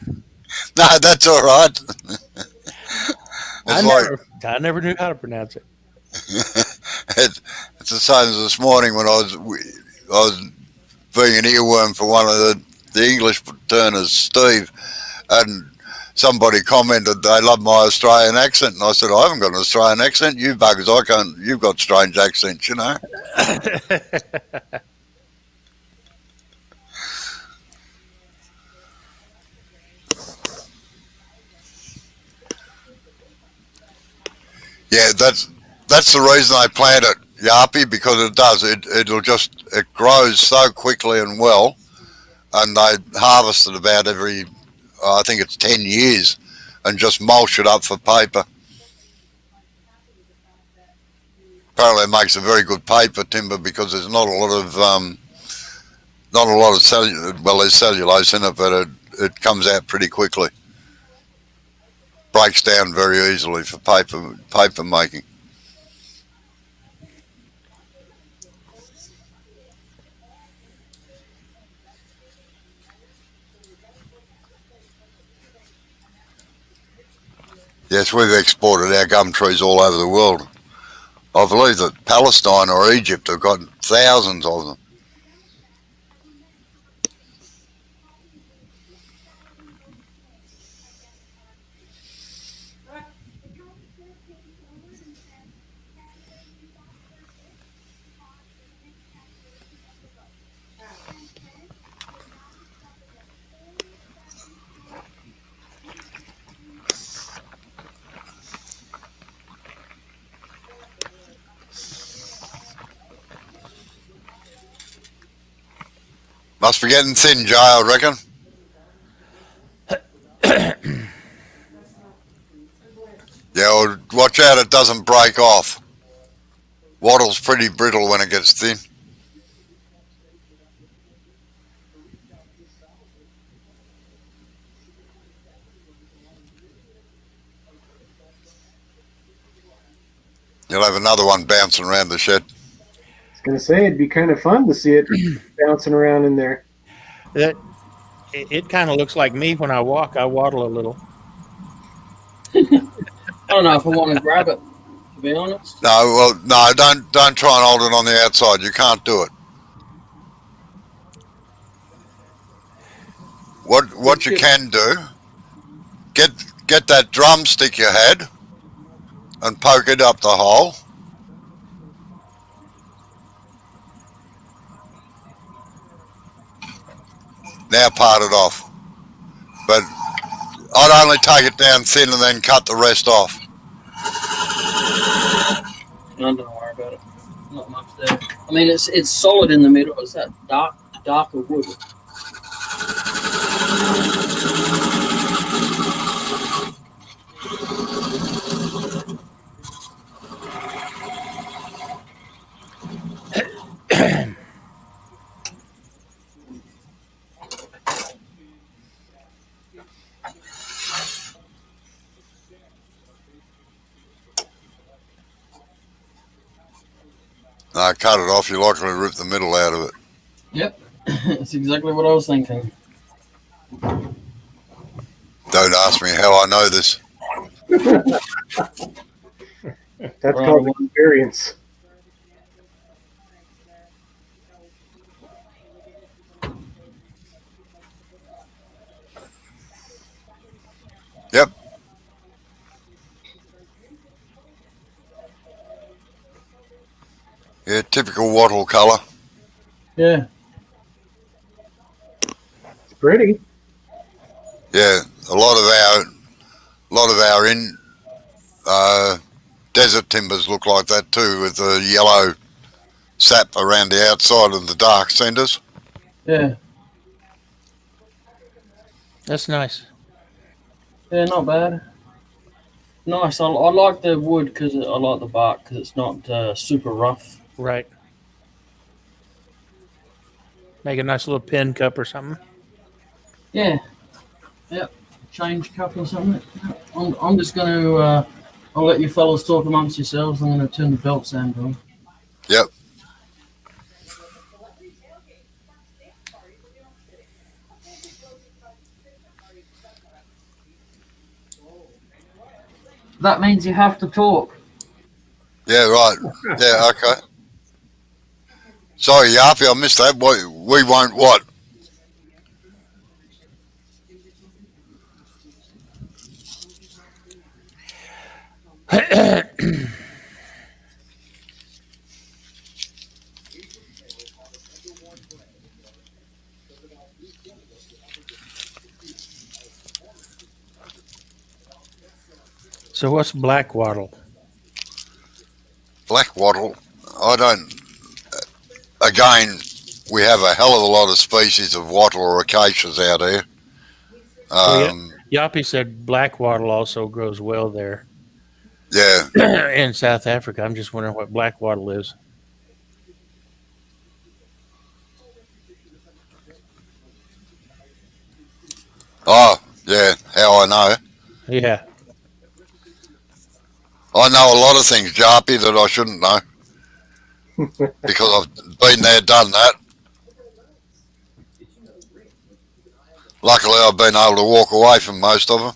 No, that's all right. I never knew how to pronounce it. It's the same as this morning when I was being an earworm for one of the English turners, Steve, and somebody commented they love my Australian accent, and I said I haven't got an Australian accent. You buggers, I can't. You've got strange accents, you know. Yeah, that's the reason they plant it, Yarpy, because it does. It grows so quickly and well, and they harvest it about every, I think it's 10 years, and just mulch it up for paper. Apparently, it makes a very good paper timber because there's not a lot of well, there's cellulose in it, but it comes out pretty quickly. Breaks down very easily for paper making. Yes, we've exported our gum trees all over the world. I believe that Palestine or Egypt have got thousands of them. Must be getting thin, Jay, I reckon. Yeah, well, watch out it doesn't break off. Wattle's pretty brittle when it gets thin. You'll have another one bouncing around the shed. I was going to say, it'd be kind of fun to see it bouncing around in there. It kind of looks like me when I walk. I waddle a little. I don't know if I want to grab it, to be honest. No, don't try and hold it on the outside. You can't do it. What you can do, get that drumstick you had and poke it up the hole. Now part it off. But I'd only take it down thin and then cut the rest off. No, don't worry about it. Not much there. I mean, it's solid in the middle. It's that darker wood. No, cut it off. You're likely to rip the middle out of it. Yep, that's exactly what I was thinking. Don't ask me how I know this. That's called experience. Yep. Yeah, typical wattle colour. Yeah. It's pretty. Yeah, a lot of our desert timbers look like that too, with the yellow sap around the outside of the dark centres. Yeah. That's nice. Yeah, not bad. Nice. I like the wood because I like the bark because it's not super rough. Right. Make a nice little pin cup or something. Yeah. Yep. Change cup or something. I'm just going to. I'll let you fellas talk amongst yourselves. I'm going to turn the belt sound on. Yep. That means you have to talk. Yeah, right. Yeah, okay. Sorry, Yarpy, I missed that. We won't what? So what's black wattle? Black wattle? I don't. Again, we have a hell of a lot of species of wattle or acacias out here. Yappy said black wattle also grows well there Yeah. in South Africa. I'm just wondering what black wattle is. Oh, yeah. How I know. Yeah. I know a lot of things, Jarpy, that I shouldn't know. Because I've been there, done that. Luckily, I've been able to walk away from most of them.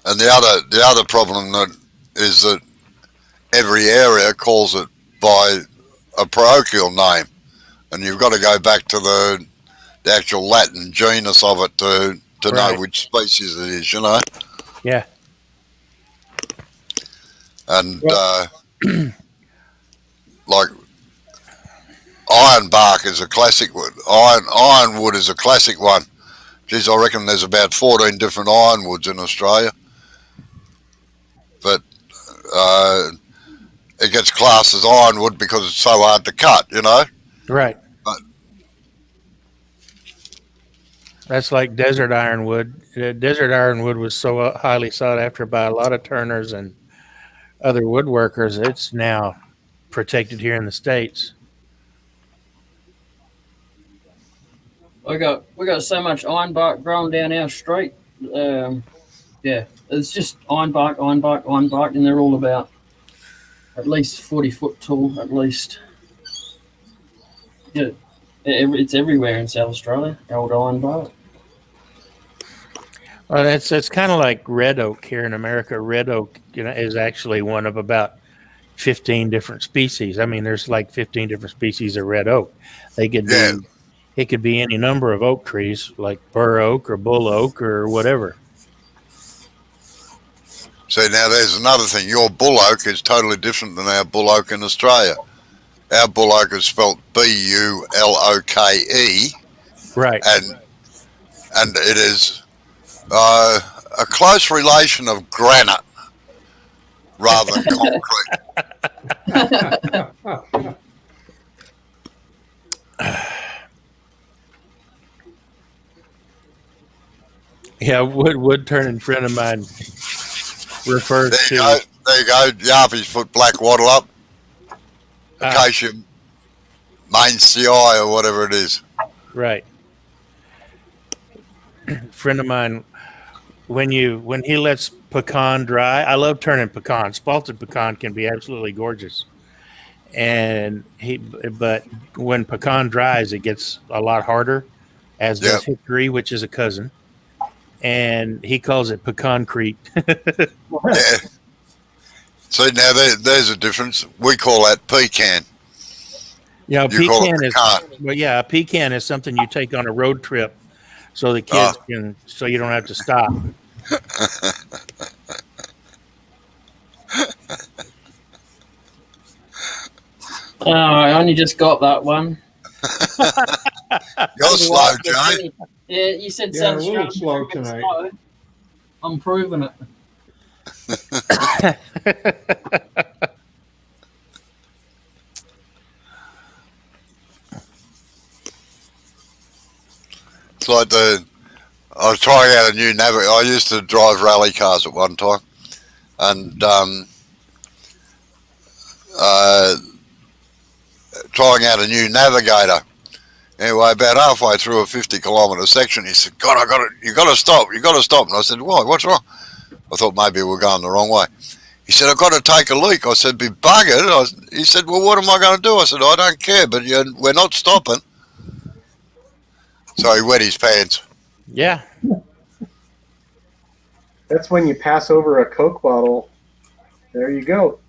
And the other problem that is that every area calls it by a parochial name, and you've got to go back to the actual Latin genus of it to Right. know which species it is, you know. Yeah. And like ironbark is a classic wood. Ironwood is a classic one. Geez, I reckon there's about 14 different ironwoods in Australia. But it gets classed as ironwood because it's so hard to cut, you know. Right. But That's like desert ironwood. Desert ironwood was so highly sought after by a lot of turners and other woodworkers. It's now protected here in the States. We got so much ironbark growing down our street. Yeah, it's just ironbark, and they're all about at least 40 foot tall, at least. Yeah, it's everywhere in South Australia. Old ironbark. Well, it's kind of like red oak here in America. Red oak, is actually one of about 15 different species. I mean, there's like 15 different species of red oak. They could yeah, be, it could be any number of oak trees, like bur oak or bull oak or whatever. see now there's another thing. Your bull oak is totally different than our bull oak in Australia. Our bull oak is spelt Bulloke, Right. and it is a close relation of granite rather than concrete. Yeah, wood turning friend of mine refers There you to. go. There you go. Yarpy's put black wattle up. Acacia Mainsii or whatever it is. Right. Friend of mine, when he lets pecan dry, I love turning pecan. Spalted pecan can be absolutely gorgeous. But when pecan dries, it gets a lot harder, as does hickory, which is a cousin. And he calls it pecan-crete. Yeah. See, now there's a difference. We call that pecan. Yeah, You call it pecan is. pecan. Well, yeah, a pecan is something you take on a road trip, so the kids so you don't have to stop. Oh, I only just got that one. You're slow, Jay. Yeah, you said Yeah, South a little Australians slow are a bit tonight. slow. I'm proving it. It's like I was trying out a new navigator. I used to drive rally cars at one time, and trying out a new navigator. Anyway, about halfway through a 50-kilometre section, he said, "God, you got to stop. You got to stop." And I said, "Why? What's wrong?" I thought maybe we're going the wrong way. He said, I've got to take a leak. I said, be buggered. He said, well, what am I going to do? I said, I don't care, but we're not stopping. So he wet his pants. Yeah. That's when you pass over a Coke bottle. There you go.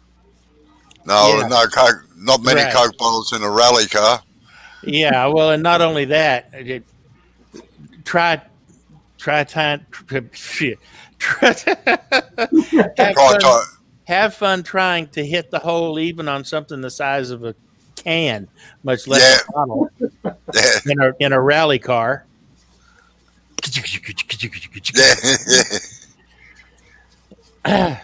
No, Yeah. no Coke, not many Right. Coke bottles in a rally car. Yeah. Well, and not only that, try time. Shit. have, Right, fun, have fun trying to hit the hole even on something the size of a can, much less Yeah. a bottle, Yeah, in a rally car. yeah,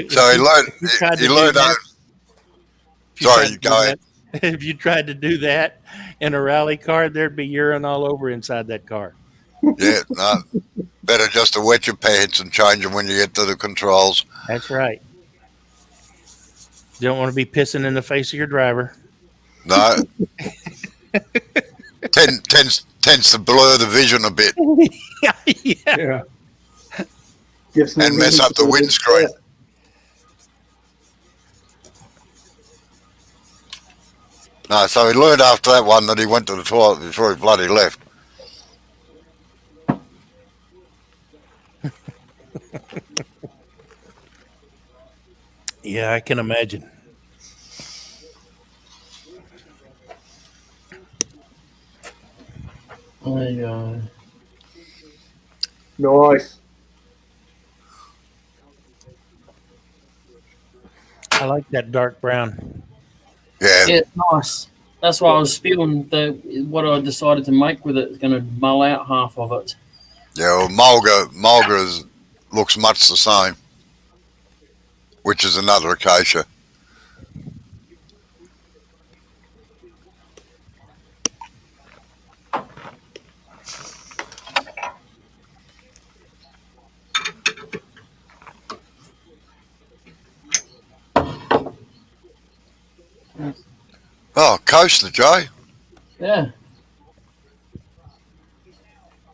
So he learned. He learned. Sorry, go ahead. If you tried to do that in a rally car, there'd be urine all over inside that car. Yeah, no. Better just to wet your pants and change them when you get to the controls. That's right. You don't want to be pissing in the face of your driver. No. Tends to blur the vision a bit Yeah. Yeah. Gives me and mess reason up the to windscreen. No, so he learned after that one that he went to the toilet before he bloody left. Yeah, I can imagine. There you go. Nice. I like that dark brown. Yeah, Yeah, it's nice. That's why I was spewing what I decided to make with it. It's going to mull out half of it. yeah. Well, Mulga looks much the same, which is another acacia. Oh, coaster, Joe. Yeah.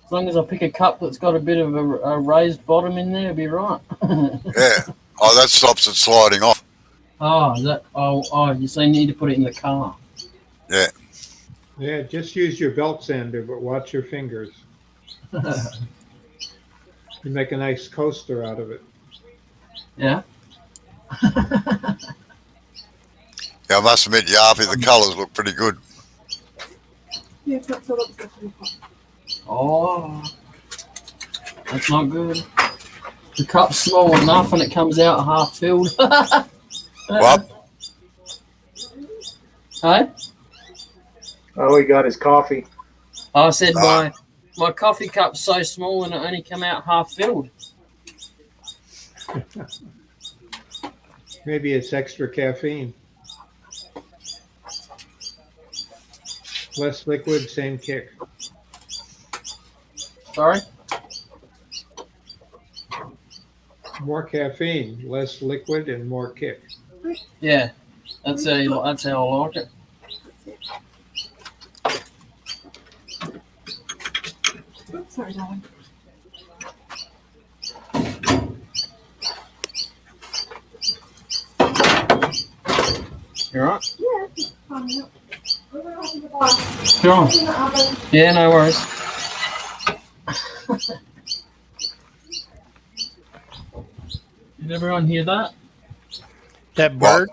As long as I pick a cup that's got a bit of a raised bottom in there, it'll be right. Yeah. Oh, that stops it sliding off. Oh, is that? Oh, you say you need to put it in the car. Yeah. Yeah, just use your belt sander, but watch your fingers. You make a nice coaster out of it. Yeah. Yeah, I must admit, Yarpy, the colours look pretty good. Yeah, that's all that's left in the pot. Oh, that's not good. The cup's small enough and it comes out half filled. What? Hey? All he got is coffee. I said my coffee cup's so small and it only come out half filled. Maybe it's extra caffeine. Less liquid, same kick. Sorry? More caffeine, less liquid, and more kick. Yeah. That's how I like it. Oops, sorry, darling. You right? Yeah, just coming up. We're gonna open the box. Sure. It's in the oven. Yeah, no worries. Did everyone hear that? That bird?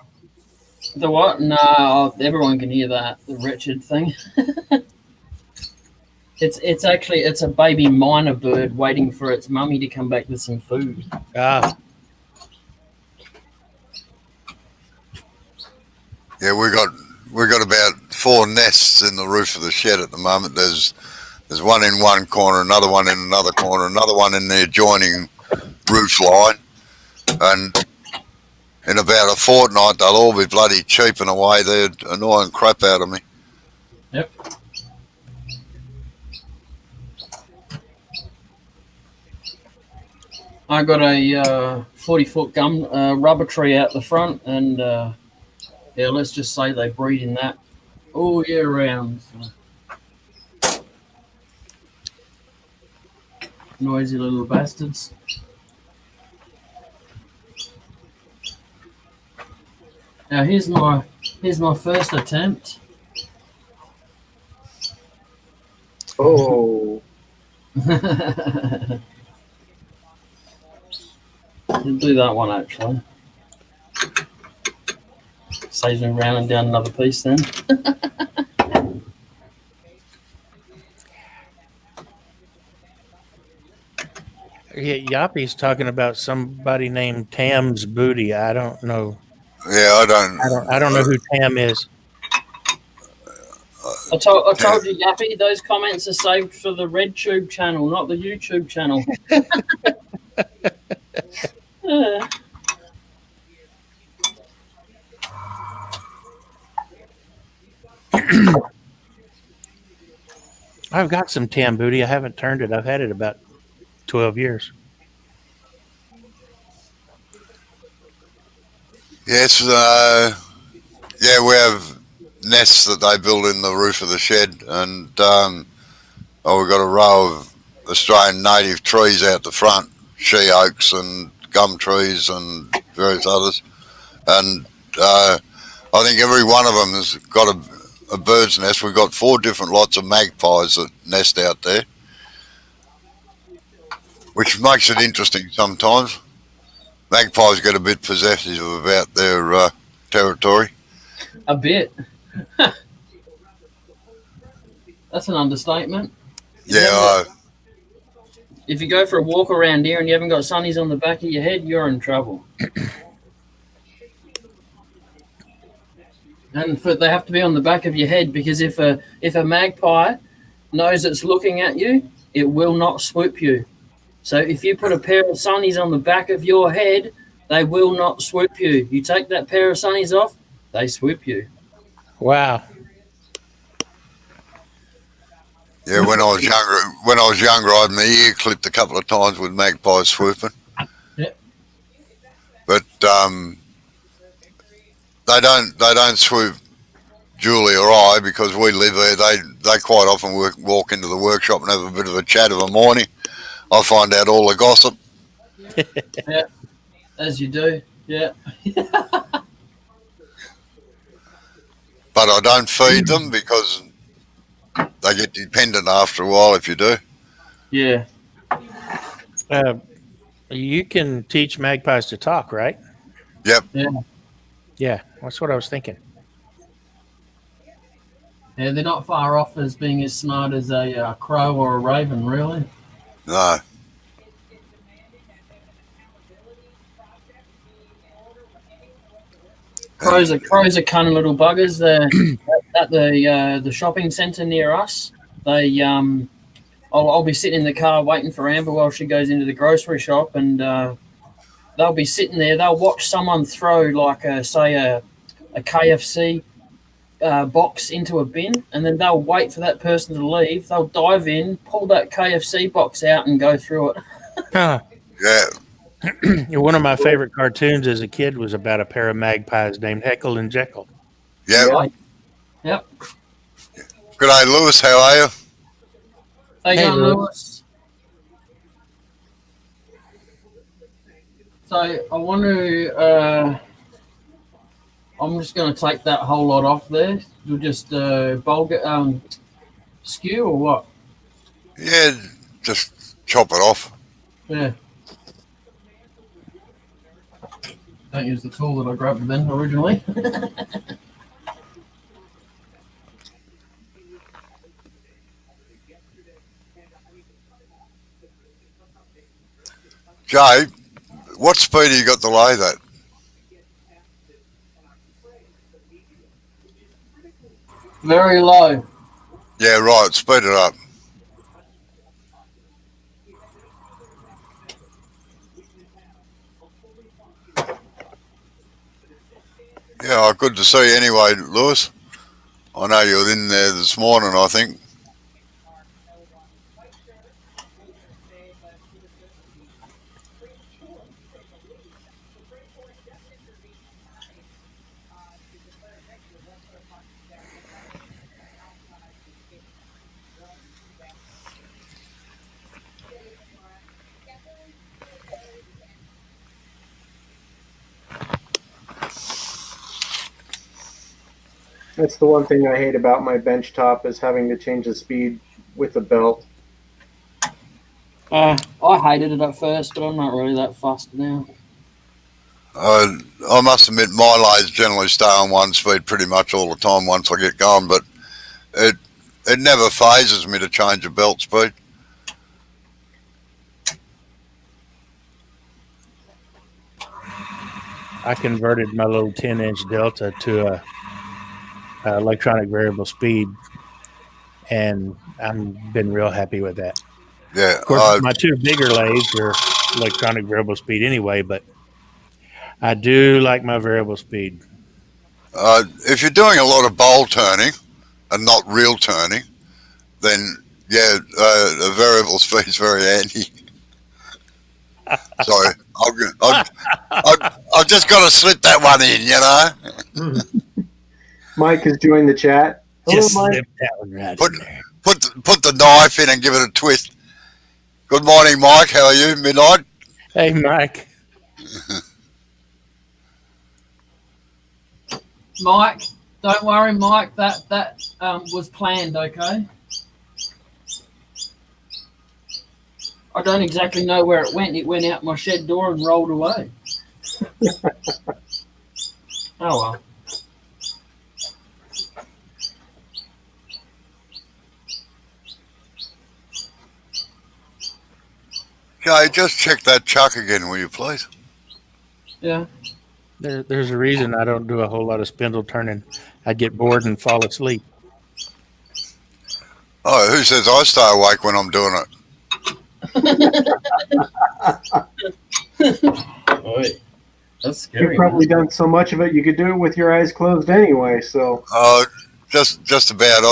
The what? No, everyone can hear that. The wretched thing. It's a baby minor bird waiting for its mummy to come back with some food. Ah, Yeah, we got about 4 nests in the roof of the shed at the moment. There's one in one corner, another one in another corner, another one in the adjoining roof line, and in about a fortnight they'll all be bloody cheaping away. They're annoying crap out of me. Yep. I got a 40-foot gum rubber tree out the front, and yeah, let's just say they breed in that all year round. So. Noisy little bastards. Now here's my first attempt. Oh, We'll do that one actually. Saves me rounding down another piece then. Yeah, Yappy's talking about somebody named Tam's Booty. I don't know. Yeah, I don't know who Tam is. I told you, Yappy, those comments are saved for the RedTube channel, not the YouTube channel. Yeah. I've got some Tam Booty. I haven't turned it. I've had it about 12 years. Yes, yeah, we have nests that they build in the roof of the shed, and we've got a row of Australian native trees out the front, she oaks and gum trees and various others, and I think every one of them has got a bird's nest. We've got 4 different lots of magpies that nest out there, which makes it interesting sometimes. Magpies get a bit possessive about their territory. A bit. That's an understatement. Yeah, If you go for a walk around here and you haven't got sunnies on the back of your head, you're in trouble. And they have to be on the back of your head, because if a magpie knows it's looking at you, it will not swoop you. So if you put a pair of sunnies on the back of your head, they will not swoop you. You take that pair of sunnies off, they swoop you. Wow. yeah. When I was younger, I had my ear clipped a couple of times with magpies swooping. Yeah. But they don't swoop Julie or I, because we live there. They quite often walk into the workshop and have a bit of a chat of a morning. I find out all the gossip. Yeah, as you do. Yeah. But I don't feed them because they get dependent after a while if you do. Yeah. You can teach magpies to talk, right? Yep. Yeah. Yeah, that's what I was thinking. Yeah, they're not far off as being as smart as a crow or a raven, really. No. Crows are cunning little buggers. They're at the shopping centre near us. I'll be sitting in the car waiting for Amber while she goes into the grocery shop, and they'll be sitting there. They'll watch someone throw, like a KFC box into a bin, and then they'll wait for that person to leave. They'll dive in, pull that KFC box out, and go through it. Huh. Yeah. One of my favorite cartoons as a kid was about a pair of magpies named Heckle and Jekyll. Yep. Right. Yep. Good day, Lewis. How are you? Hey, Hey, Lewis. So I want to. I'm just going to take that whole lot off there. You'll just skew or what? Yeah, just chop it off. Yeah. Don't use the tool that I grabbed then originally. Jay, what speed have you got to lay that? Very low. Yeah, right. Speed it up. Yeah, good to see you anyway, Lewis. I know you were in there this morning, I think. That's the one thing I hate about my bench top is having to change the speed with the belt. I hated it at first, but I'm not really that fussed now. I must admit, my lathes generally stay on one speed pretty much all the time once I get going, but it it never phases me to change a belt speed. I converted my little 10-inch Delta to a electronic variable speed, and I've been real happy with that. Yeah, Of course, my two bigger lathes are electronic variable speed anyway, but I do like my variable speed. if you're doing a lot of bowl turning and not real turning, then yeah, a variable speed's very handy. Sorry, I've just got to slip that one in, you know. Mike has joined the chat. Hello, Just Mike. slip that one right Put in there. put the knife in and give it a twist. Good morning, Mike. How are you? Midnight. Hey, Mike. Mike, don't worry, Mike. That was planned. Okay. I don't exactly know where it went. It went out my shed door and rolled away. Oh well. Okay, just check that chuck again, will you, please? Yeah. There's a reason I don't do a whole lot of spindle turning. I get bored and fall asleep. Oh, who says I stay awake when I'm doing it? Wait, that's You've scary. probably done so much of it, you could do it with your eyes closed anyway. So Just about.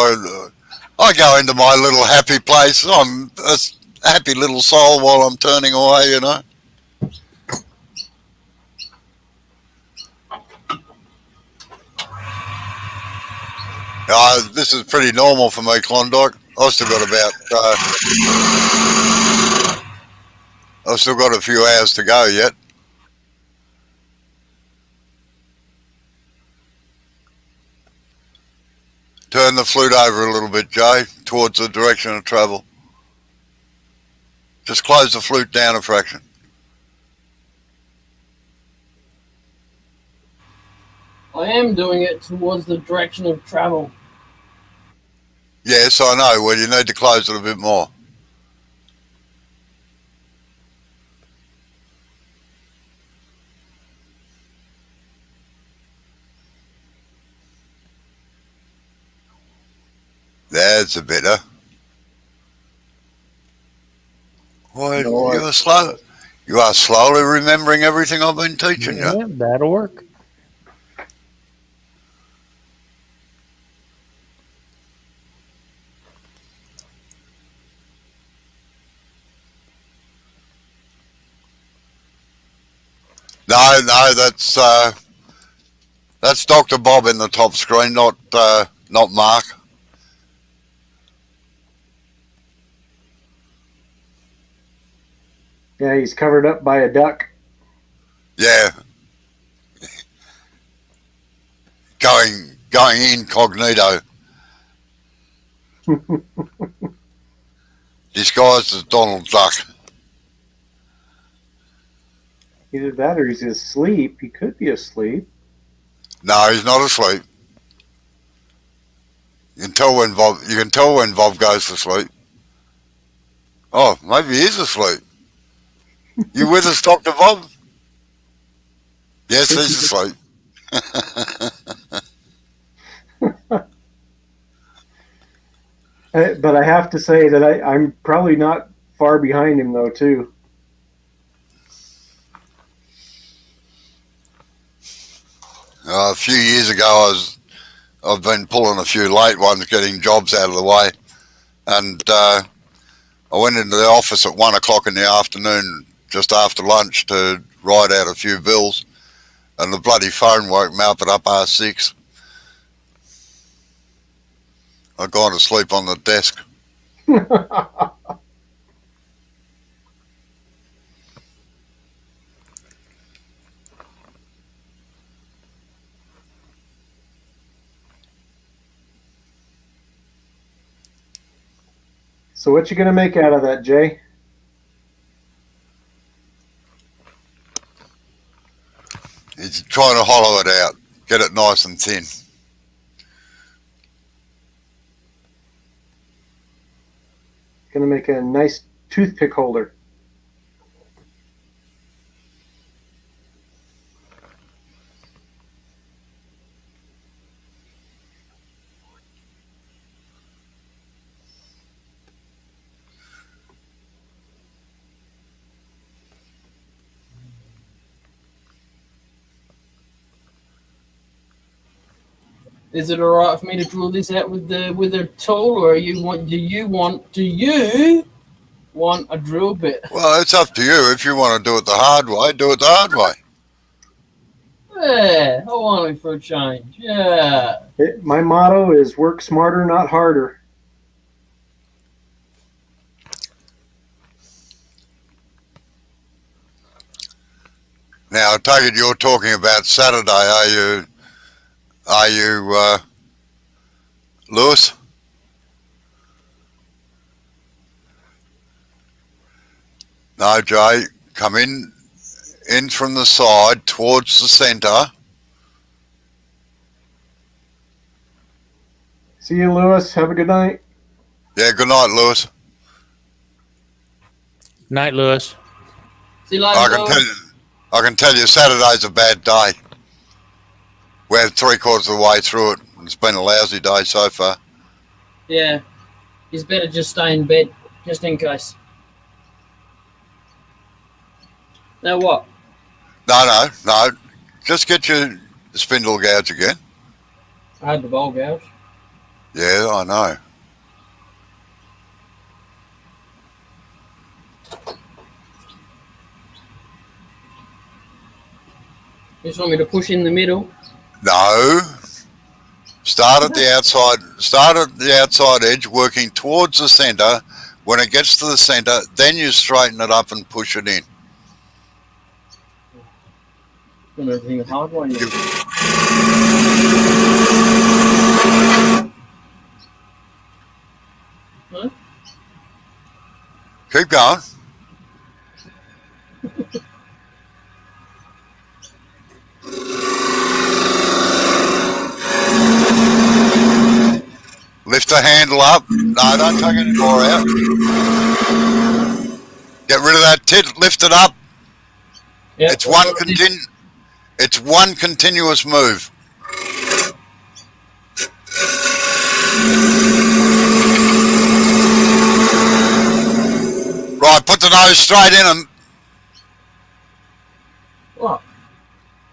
I go into my little happy place. I'm a happy little soul while I'm turning away, you know. This is pretty normal for me, Klondike. I've still got I've still got a few hours to go yet. Turn the flute over a little bit, Jay, towards the direction of travel. Just close the flute down a fraction. I am doing it towards the direction of travel. Yes, I know. Well, you need to close it a bit more. That's a better. Well, No, you are slow. You are slowly remembering everything I've been teaching you. Yeah, that'll work. No, that's Dr. Bob in the top screen, not Mark. yeah, he's covered up by a duck. Yeah, going incognito, disguised as Donald Duck. Either that or he's asleep. He could be asleep. No, he's not asleep. You can tell when Bob goes to sleep. Oh, maybe he is asleep. You with us, Dr. Bob? Yes, he's asleep. But I have to say that I'm probably not far behind him though too. A few years ago, I've been pulling a few late ones, getting jobs out of the way, and I went into the office at 1 o'clock in the afternoon, just after lunch, to write out a few bills, and the bloody phone woke me up at 6:30. I'd gone to sleep on the desk. So what you gonna make out of that, Jay? He's trying to hollow it out, get it nice and thin. Gonna make a nice toothpick holder. Is it all right for me to drill this out with the tool, or do you want a drill bit? Well, it's up to you. If you want to do it the hard way, do it the hard way. Yeah, I want it for a change. Yeah. My motto is work smarter, not harder. Now, I take it you're talking about Saturday, are you? Are you, Lewis? No, Jay. Come in from the side towards the centre. See you, Lewis. Have a good night. Yeah, good night, Lewis. Night, Lewis. See you later, I can tell you Saturday's a bad day. We're 3/4 of the way through it. It's been a lousy day so far. Yeah. It's better just stay in bed, just in case. Now what? No. Just get your spindle gouge again. I had the bowl gouge. Yeah, I know. You just want me to push in the middle? No. Start at the outside edge, working towards the centre. When it gets to the centre, then you straighten it up and push it in. Doing everything the hard way. Huh? Keep going. Lift the handle up. No, don't take any more out. Get rid of that tit. Lift it up. Yep. It's one continuous move. Right, put the nose straight in and What?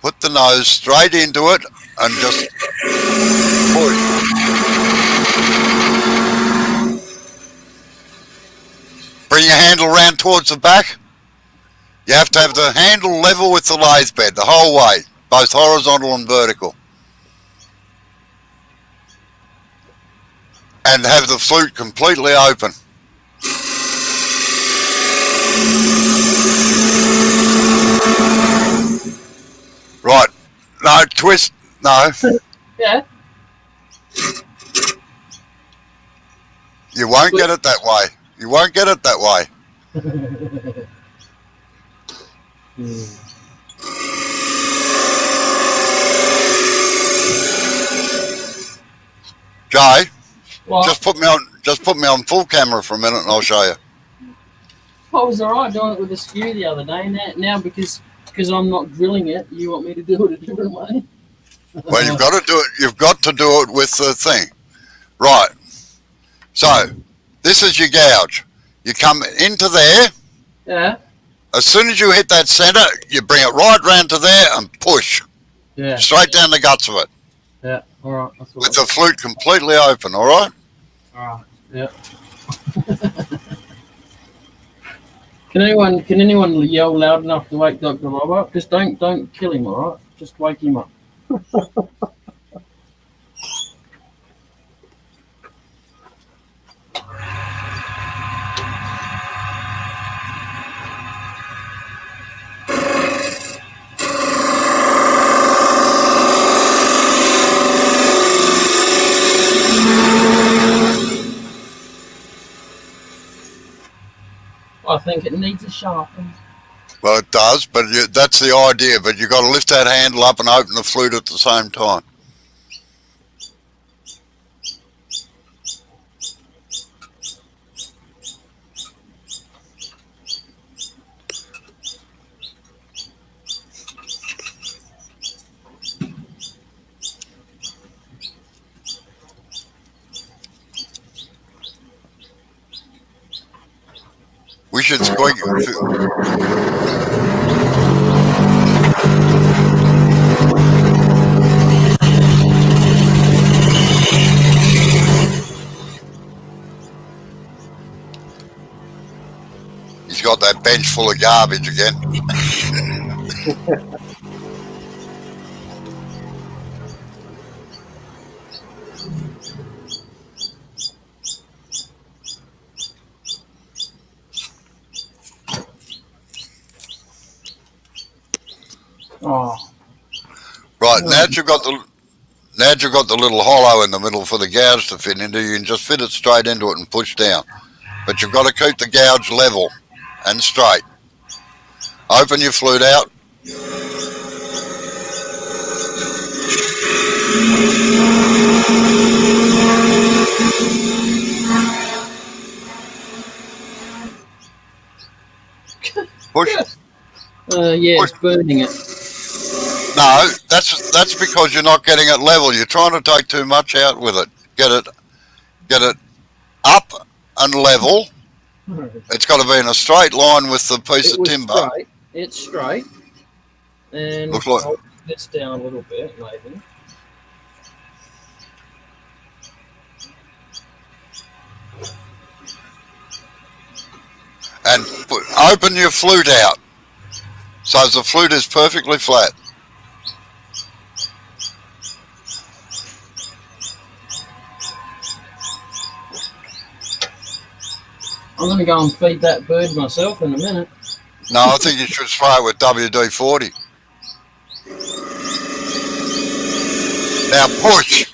put the nose straight into it and just push. Bring your handle round towards the back. You have to have the handle level with the lathe bed the whole way, both horizontal and vertical. And have the flute completely open. Right. No, twist. No. Yeah. You won't get it that way. You won't get it that way. Jay, What? just put me on full camera for a minute and I'll show you. I was alright doing it with a skew the other day. Now because I'm not drilling it, you want me to do it a different way? Well, you've got to do it. You've got to do it with the thing. Right. So, this is your gouge. You come into there. Yeah. As soon as you hit that centre, you bring it right round to there and push. Yeah. Straight down the guts of it. Yeah. Alright. With the flute completely open, all right? Alright. Yeah. Can anyone yell loud enough to wake Dr. Rob up? Just don't kill him, alright? Just wake him up. needs a sharpen. Well, it does, but that's the idea. But you've got to lift that handle up and open the flute at the same time. We should squeak. He's got that bench full of garbage again. Oh, Right, now that you've got the little hollow in the middle for the gouge to fit into, you can just fit it straight into it and push down. But you've got to keep the gouge level and straight. Open your flute out. Push. yeah, it's burning it. No, that's because you're not getting it level. You're trying to take too much out with it. Get it up and level. It's got to be in a straight line with the piece of timber. Straight. It's straight. And Looks like I'll put this down a little bit, maybe. And open your flute out so the flute is perfectly flat. I'm going to go and feed that bird myself in a minute. No, I think you should spray it with WD-40. Now push.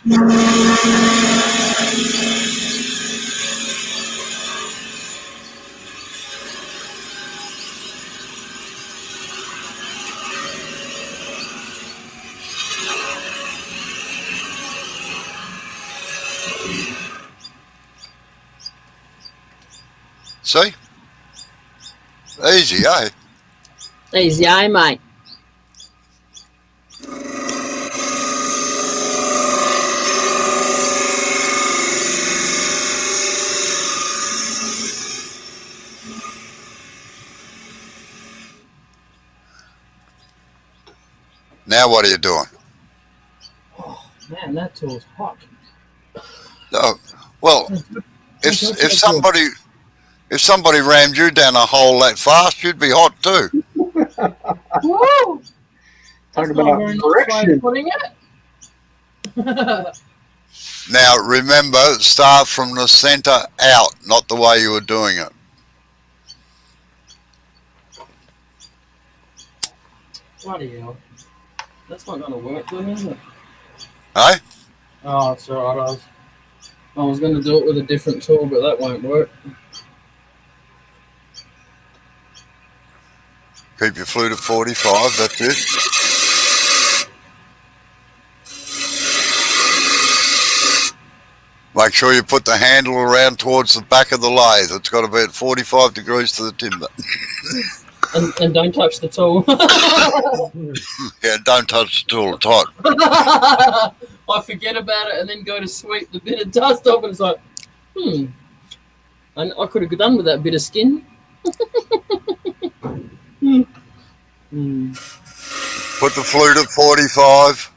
See? Easy, eh? Easy, eh, mate? Now what are you doing? Oh, man, that tool's hot. Oh, well, if somebody rammed you down a hole that fast, you'd be hot too. Woo! Talk That's about not a very nice way friction. of putting it. Now remember, start from the center out, not the way you were doing it. Bloody hell. That's not going to work, then, is it? Eh? Oh, it's alright. I was going to do it with a different tool, but that won't work. Keep your flute at 45, that's it. Make sure you put the handle around towards the back of the lathe. It's got to be at 45 degrees to the timber. And don't touch the tool. Yeah, don't touch the tool, it's hot. I forget about it and then go to sweep the bit of dust off, and it's like, And I could have done with that bit of skin. Put the flute at 45.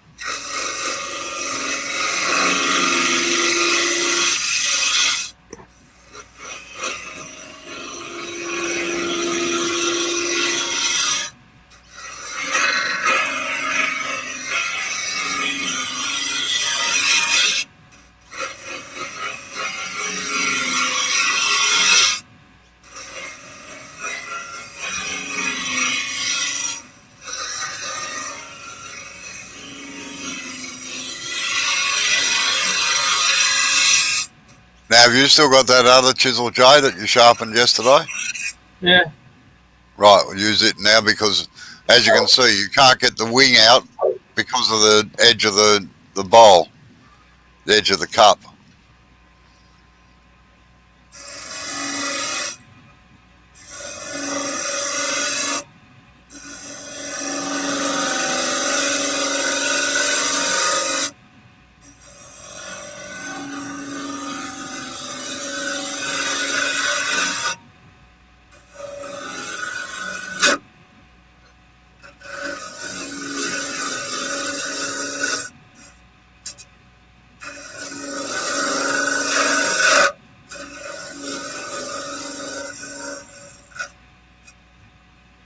Now, have you still got that other chisel J that you sharpened yesterday? Yeah. Right, we'll use it now because, as you can see, you can't get the wing out because of the edge of the bowl, the edge of the cup.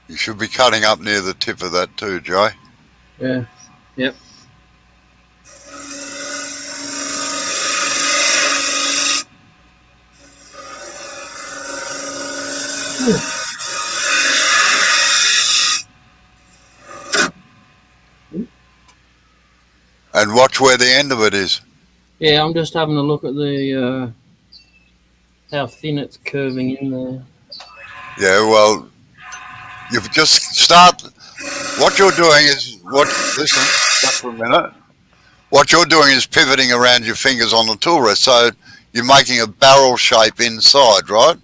You should be cutting up near the tip of that too, Joe. Yeah. Yep. And watch where the end of it is. Yeah, I'm just having a look at the how thin it's curving in there. Yeah, well, you've just start. What you're doing is listen, just for a minute. What you're doing is pivoting around your fingers on the tool rest, so you're making a barrel shape inside, right?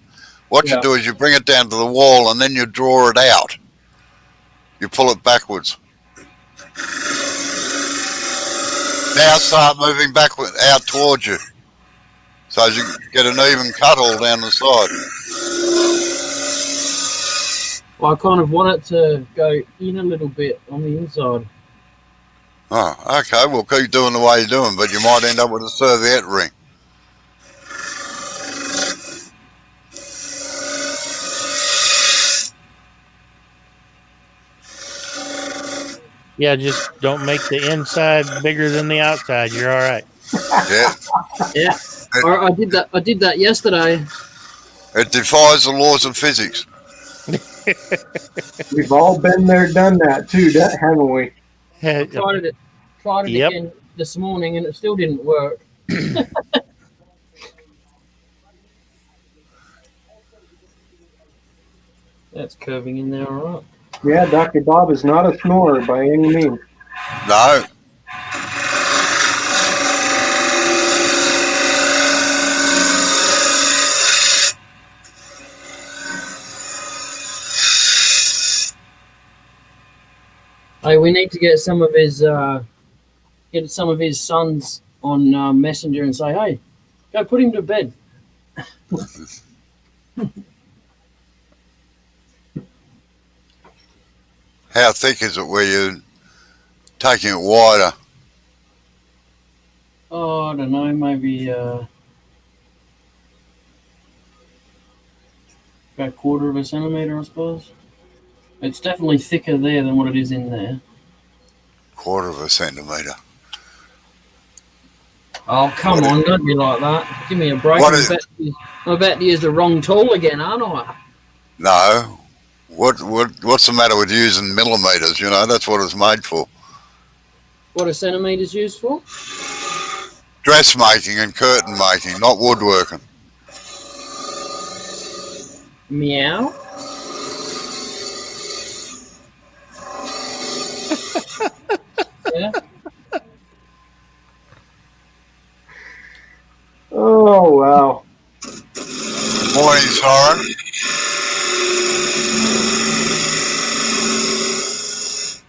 What Yeah. you do is you bring it down to the wall and then you draw it out. You pull it backwards. Now start moving backward out towards you, so as you get an even cut all down the side. Well, I kind of want it to go in a little bit on the inside. Oh, okay. Well, keep doing the way you're doing, but you might end up with a serviette ring. Yeah, just don't make the inside bigger than the outside. You're all right. Yeah. Yeah. I did that. I did that yesterday. It defies the laws of physics. We've all been there, done that too, haven't we? I tried it Yep. again this morning, and it still didn't work. That's curving in there, all right. Yeah, Dr. Bob is not a snorer by any means. No. Hey, we need to get some of his sons on Messenger and say, "Hey, go put him to bed." How thick is it where you're taking it wider? Oh, I don't know, maybe about a quarter of a centimeter, I suppose. It's definitely thicker there than what it is in there. Quarter of a centimetre. Oh, come on, don't be like that. Give me a break. What I'm about to use the wrong tool again, aren't I? No. What's the matter with using millimetres? You know, that's what it's made for. What are centimeters used for? Dressmaking and curtain making, not woodworking. Meow. Yeah. Oh, wow. Morning, Soren.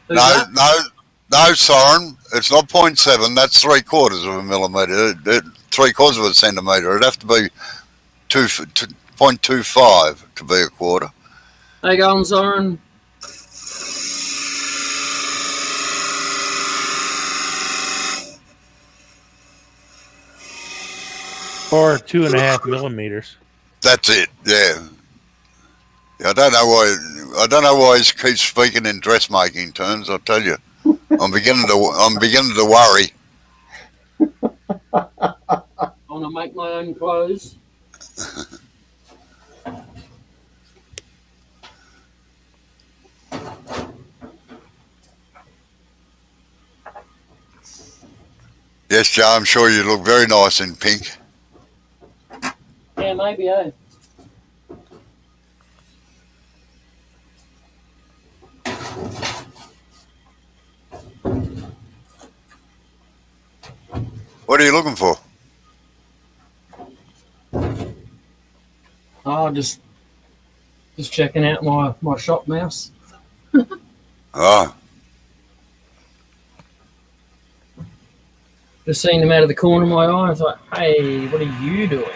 Who's that? No, Soren. It's not 0.7. That's 3/4 of a millimetre. 3/4 of a centimetre. It'd have to be 0.25 to be a quarter. How you going, Zoran? Or 2.5 millimeters. That's it. Yeah. I don't know why he keeps speaking in dressmaking terms. I tell you, I'm beginning to worry. I want to make my own clothes. Yes, Joe. I'm sure you look very nice in pink. Yeah, maybe, eh? What are you looking for? Oh, just checking out my shop mouse. Oh, Just seeing them out of the corner of my eye. I was like, hey, what are you doing?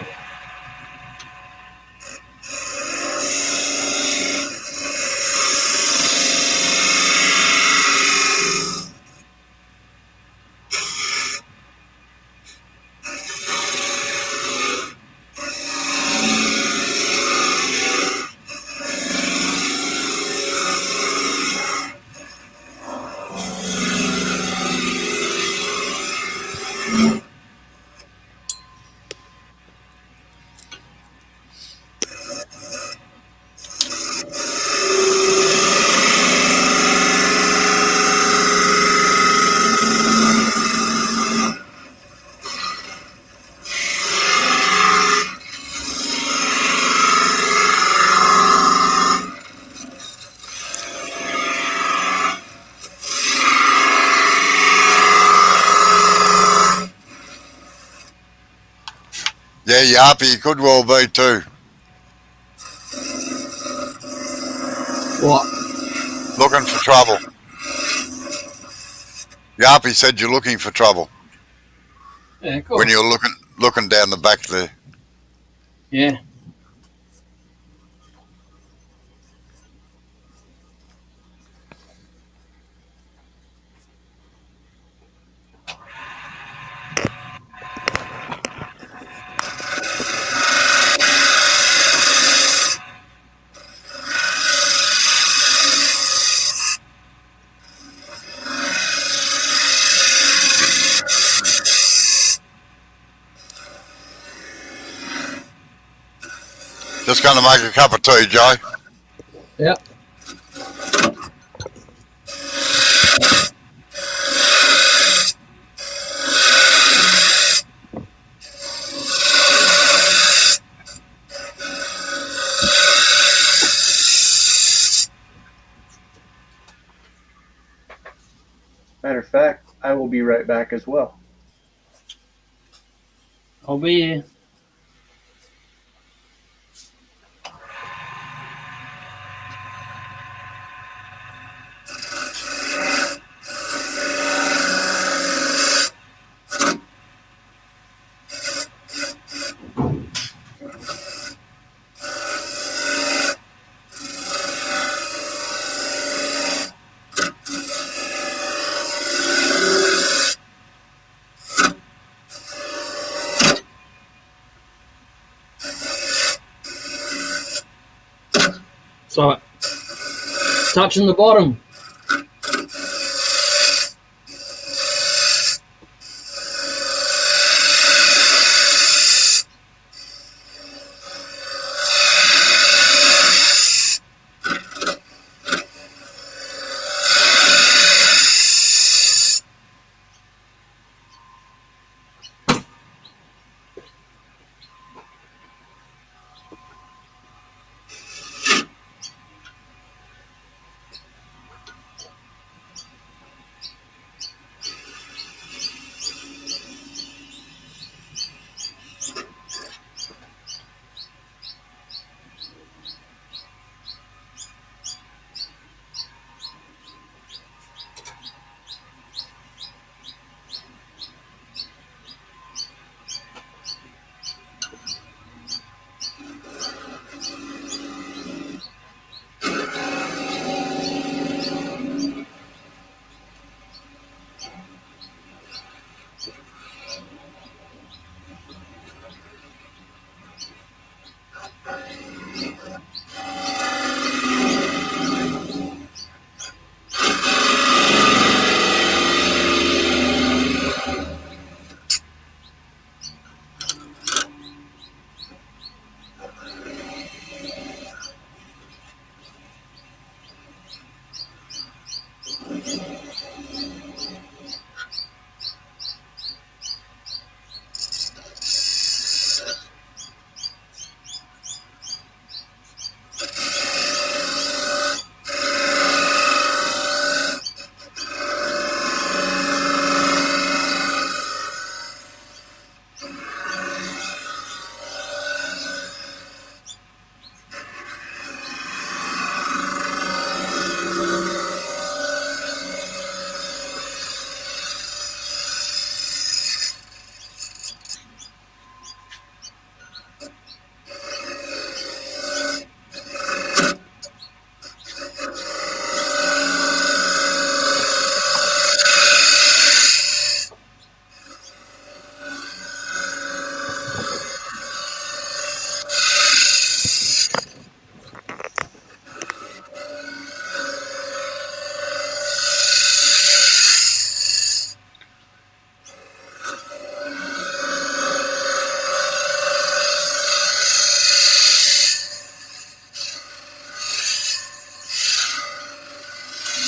yeah, Yappy could well be too. What? Looking for trouble. Yappy said you're looking for trouble Yeah, cool. when you're looking down the back there. Yeah. Just going to make a cup of tea, Joe. Yep. Matter of fact, I will be right back as well. I'll be here. So, touching the bottom.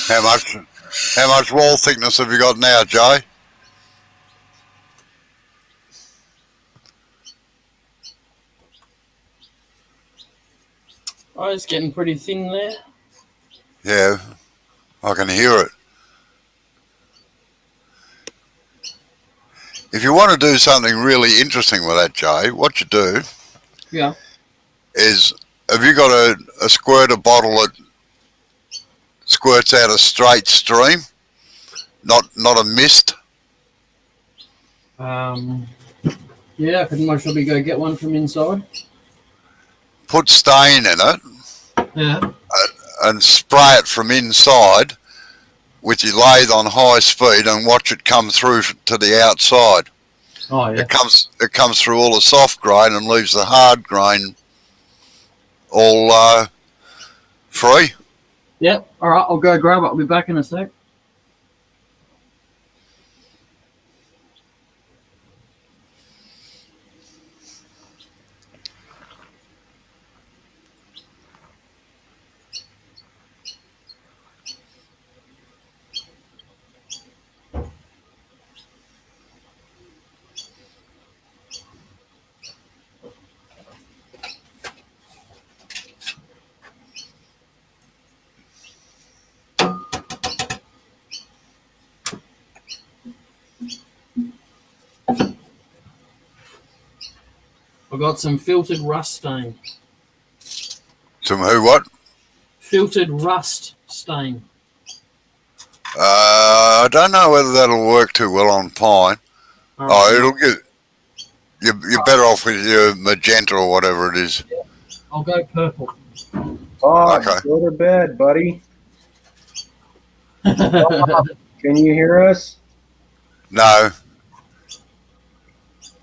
How much? How much wall thickness have you got now, Jay? Oh, it's getting pretty thin there. Yeah, I can hear it. If you want to do something really interesting with that, Jay, what you do Yeah. is, have you got a squirter bottle that squirts out a straight stream, not a mist? Yeah, I could most probably go get one from inside. Put stain in it Yeah. and spray it from inside with your lathe on high speed and watch it come through to the outside. Oh yeah. It comes through all the soft grain and leaves the hard grain all free. Yep. All right, I'll go grab it. I'll be back in a sec. I got some filtered rust stain. Some who what? Filtered rust stain. I don't know whether that'll work too well on pine. All Oh, right. it'll get. You're better off with your magenta or whatever it is. I'll go purple. Bob, Okay. go to bed, buddy. Can you hear us? No.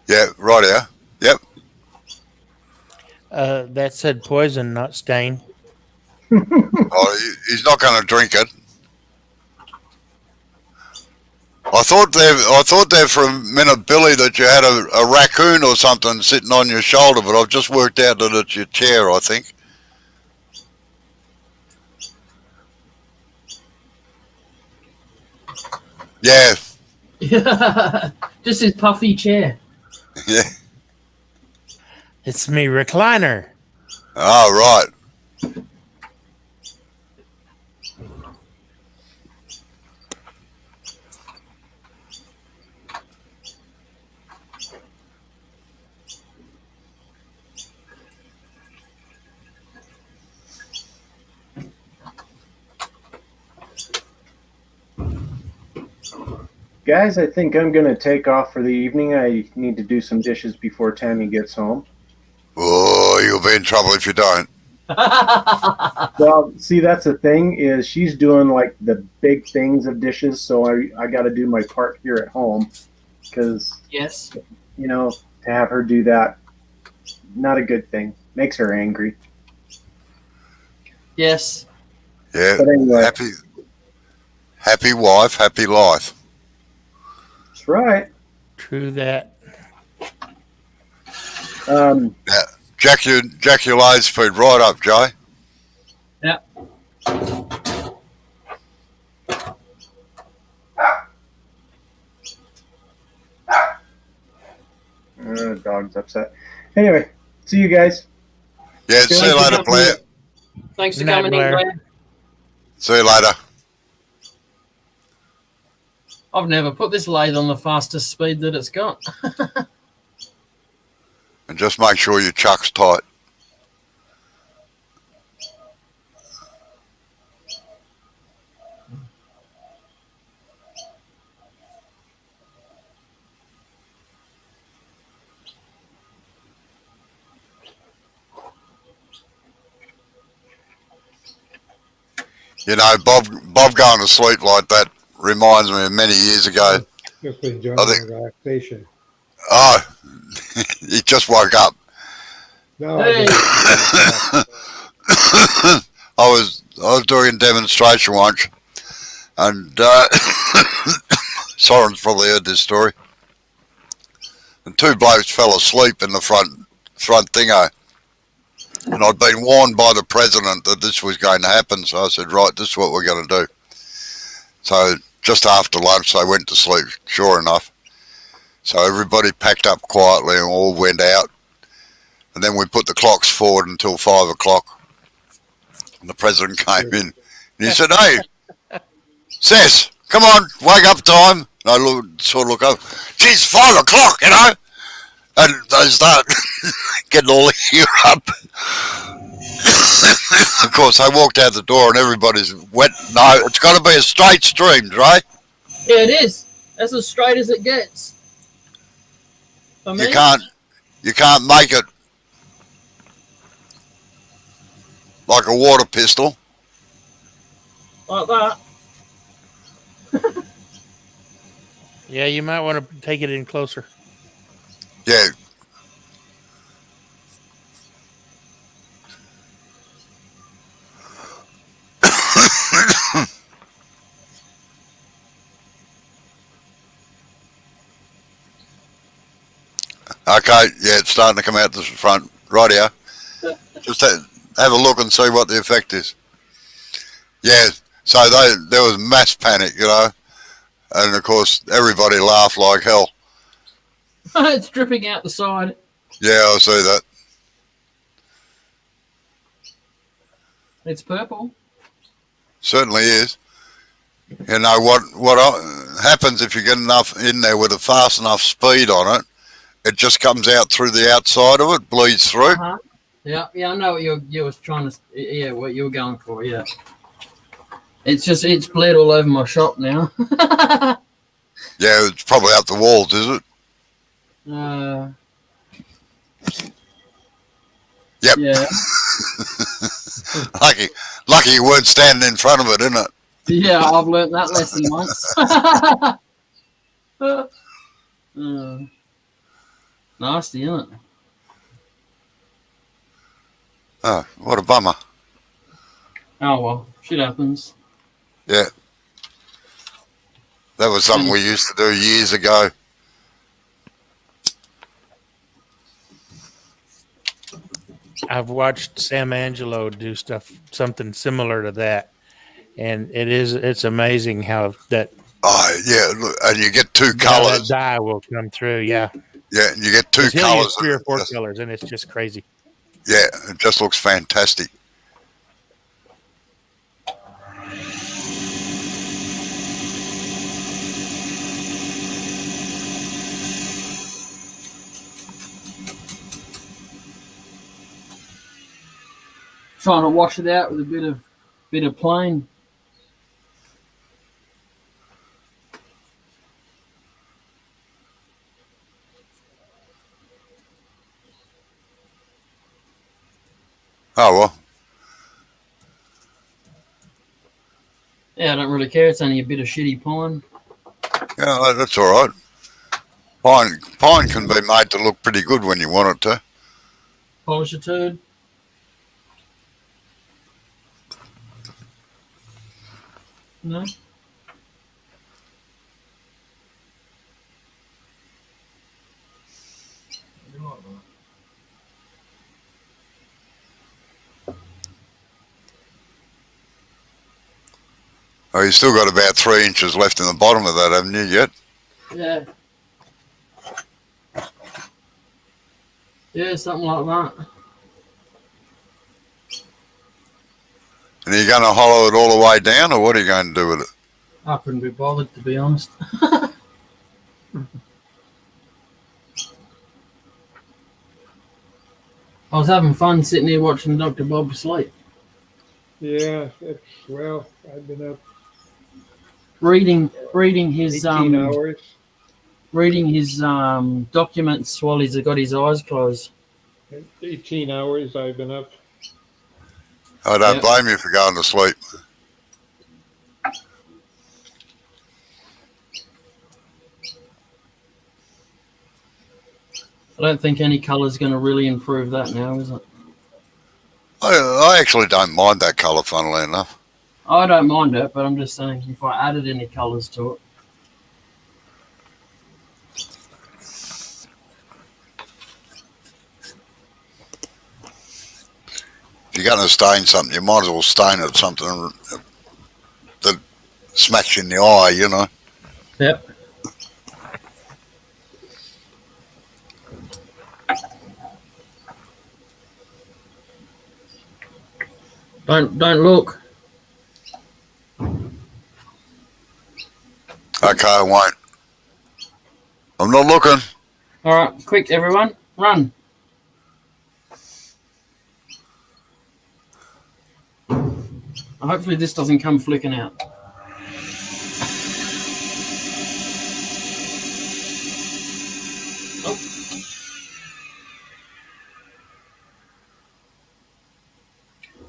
Yeah, right here. Yep. That said poison, not stain. Oh, he's not going to drink it. I thought there for a minute, Billy, that you had a raccoon or something sitting on your shoulder, but I've just worked out that it's your chair, I think. Yeah. Just his puffy chair. Yeah. It's me recliner. Oh, right. Guys, I think I'm going to take off for the evening. I need to do some dishes before Tammy gets home. Oh, you'll be in trouble if you don't. Well, see, that's the thing is she's doing like the big things of dishes, so I got to do my part here at home because, Yes. you know, to have her do that, not a good thing. Makes her angry. Yes. Yeah. But anyway, Happy wife, happy life. that's right. True that. Yeah. Jack your lathe speed right up, Jay. Yep. Dog's upset. Anyway, see you guys. Yeah, see you later, Blair. Thanks for Good night, coming in, Blair. Blair. See you later. I've never put this lathe on the fastest speed that it's got. And just make sure your chuck's tight. You know, Bob going to sleep like that reminds me of many years ago. Just enjoying I think- relaxation. Oh, he just woke up. No, Hey. I was doing a demonstration once, and Soren's probably heard this story. And two blokes fell asleep in the front thingo. And I'd been warned by the president that this was going to happen, so I said, right, this is what we're going to do. So just after lunch, they went to sleep, sure enough. So everybody packed up quietly and all went out. And then we put the clocks forward until 5 o'clock. And the president came in and he said, "Hey, Sess, come on, wake up time." And I sort of look up, "Geez, 5 o'clock, you know." And they start getting all the hair up. Of course, I walked out the door and everybody's wet. No, it's got to be a straight stream, right? Yeah, it is. That's as straight as it gets. For me, You can't make it like a water pistol. like that. Yeah, you might want to take it in closer. Yeah. Okay, yeah, it's starting to come out the front. Right here. Just have a look and see what the effect is. Yeah, so there was mass panic, you know, and of course everybody laughed like hell. It's dripping out the side. Yeah, I see that. It's purple. Certainly is. You know what happens if you get enough in there with a fast enough speed on it? It just comes out through the outside of it, bleeds through. Uh-huh. Yeah, I know what you was trying to. Yeah, what you were going for. Yeah. It's bled all over my shop now. Yeah, it's probably out the walls, is it? Yep. Yeah. Lucky you weren't standing in front of it, isn't it? Yeah, I've learnt that lesson once. Nasty, isn't it? Oh, what a bummer. Oh well, shit happens. Yeah. That was something we used to do years ago. I've watched Sam Angelo do something similar to that, and it's amazing how that. Oh yeah, look, and you get two That colours. dye will come through. Yeah, Yeah, and you get two he'll colours. use 3 or 4 colors, and it's just crazy. Yeah, it just looks fantastic. Trying to wash it out with a bit of plain. Oh well. Yeah, I don't really care. It's only a bit of shitty pine. Yeah, that's all right. Pine can be made to look pretty good when you want it to. Polish a turd. No. Oh, you still got about 3 inches left in the bottom of that, haven't you yet? Yeah. Yeah, something like that. And are you going to hollow it all the way down, or what are you going to do with it? I couldn't be bothered, to be honest. I was having fun sitting here watching Dr. Bob sleep. Yeah, well, I've been up Reading his 18 hours. reading his documents while he's got his eyes closed. 18 hours I've been up. I don't Yeah. blame you for going to sleep. I don't think any colour's going to really improve that now, is it? I actually don't mind that colour, funnily enough. I don't mind it, but I'm just saying if I added any colours to it. If you're going to stain something, you might as well stain it something that smacks you in the eye, you know. Yep. Don't look. Okay, I won't. I'm not looking. All right, quick, everyone, run. Hopefully this doesn't come flicking out. Oh.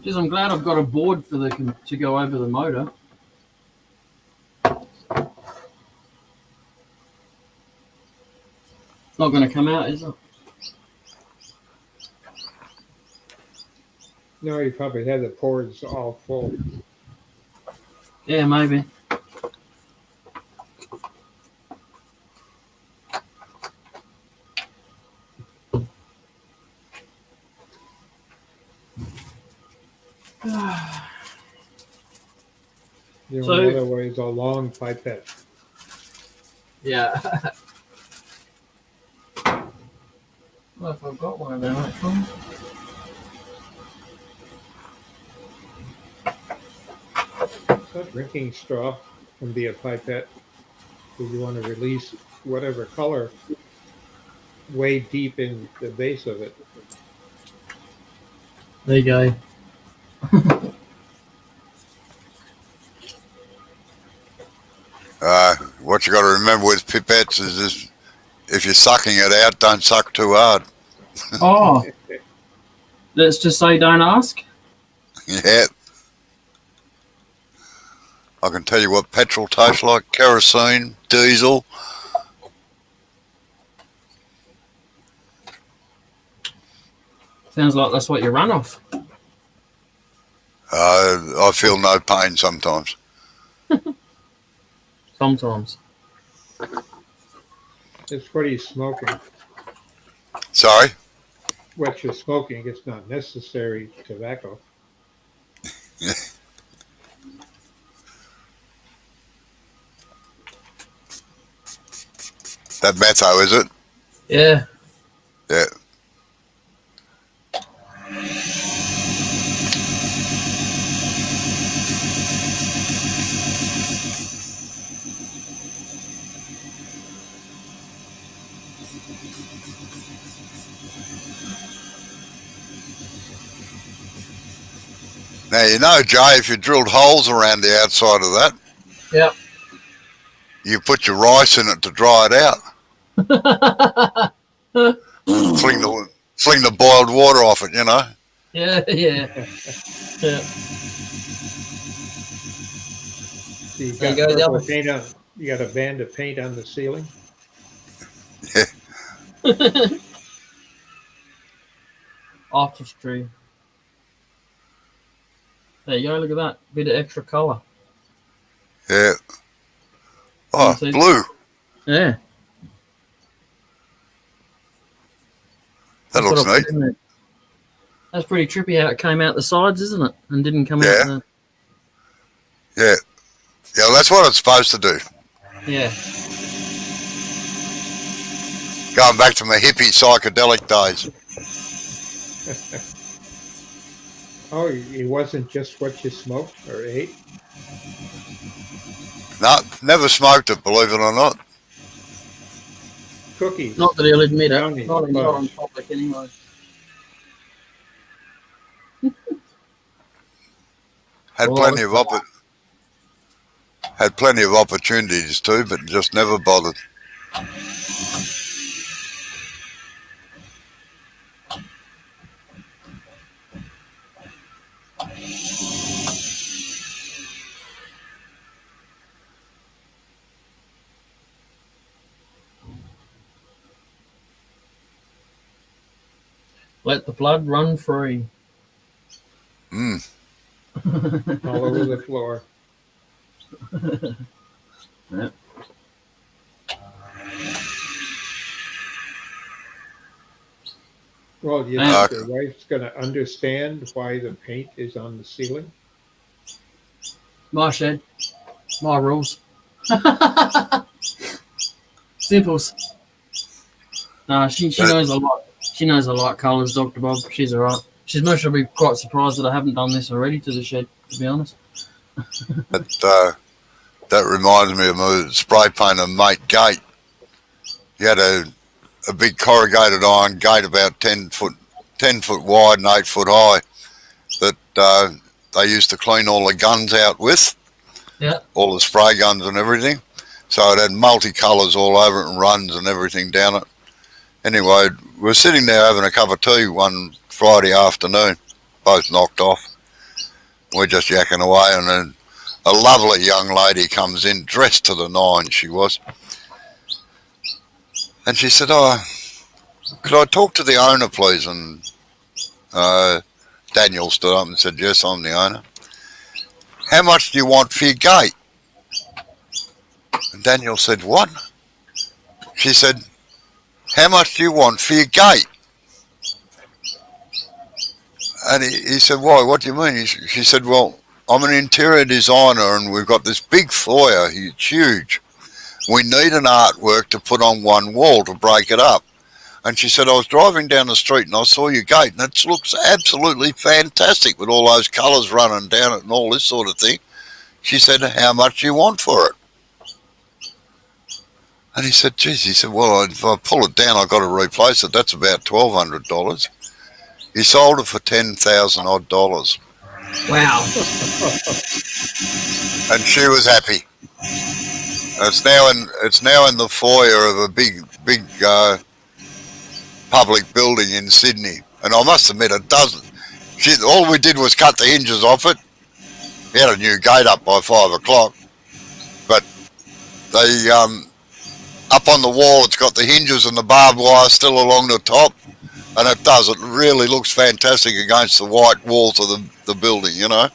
Geez, I'm glad I've got a board for to go over the motor. It's not going to come out, is it? No, you probably had the ports all full. Yeah, maybe. The So- only other way is a long pipette. Yeah. Well, if I've got one of them, actually. That drinking straw can be a pipette because you want to release whatever color way deep in the base of it. There you go. What you got to remember with pipettes is this, if you're sucking it out, don't suck too hard. Oh. Let's just say don't ask. Yeah. I can tell you what petrol tastes like: kerosene, diesel. Sounds like that's what you run off. I feel no pain sometimes. Sometimes. It's what he's smoking. Sorry? What you're smoking, it's not necessary tobacco. That Matho, is it? Yeah. Yeah. Now, you know, Jay, if you drilled holes around the outside of that, Yep. you put your rice in it to dry it out. Fling the boiled water off it, you know. Yeah. Yeah. So you There got you go, purple Delvin. paint on. You got a band of paint on the ceiling. Artistry. There you go. Look at that bit of extra color. Yeah. Oh, see- blue. Yeah. That That's what looks I put neat. in there. That's pretty trippy how it came out the sides, isn't it? And didn't come Yeah. out the. Yeah. Yeah, that's what it's supposed to do. Yeah. Going back to my hippie psychedelic days. Oh, it wasn't just what you smoked or ate. No, never smoked it, believe it or not. Cookies. Not that he'll admit it. Brownies, Not on fudge. public anyway. Had Well, plenty of opportunities to, but just never bothered. Let the blood run free. Mm. All over the floor. Yep. Well, do you Uh, think your wife's going to understand why the paint is on the ceiling? My shed. My rules. Simples. No, she knows a lot. She knows a lot, colours, Dr. Bob. She's alright. She's most probably quite surprised that I haven't done this already to the shed, to be honest. That reminds me of my spray painter mate Gate. He had a big corrugated iron gate about 10 foot wide and 8 foot high that they used to clean all the guns out with. Yeah. All the spray guns and everything. So it had multicolours all over it and runs and everything down it. Anyway, we were sitting there having a cup of tea one Friday afternoon, both knocked off. We're just yakking away, and then a lovely young lady comes in, dressed to the nines she was. And she said, "Oh, could I talk to the owner, please?" And Daniel stood up and said, "Yes, I'm the owner." "How much do you want for your gate?" And Daniel said, "What?" She said, "How much do you want for your gate?" And he said, "Why? What do you mean?" She said, "Well, I'm an interior designer and we've got this big foyer. It's huge. We need an artwork to put on one wall to break it up." And she said, "I was driving down the street and I saw your gate and it looks absolutely fantastic with all those colours running down it and all this sort of thing." She said, "How much do you want for it?" And he said, "Geez," he said, "well, if I pull it down, I've got to replace it. That's about $1,200. He sold it for $10,000 odd. Wow. And she was happy. It's now in the foyer of a big public building in Sydney. And I must admit, it doesn't. All we did was cut the hinges off it. He had a new gate up by 5 o'clock. But they up on the wall, it's got the hinges and the barbed wire still along the top. And it does. It really looks fantastic against the white walls of the building, you know.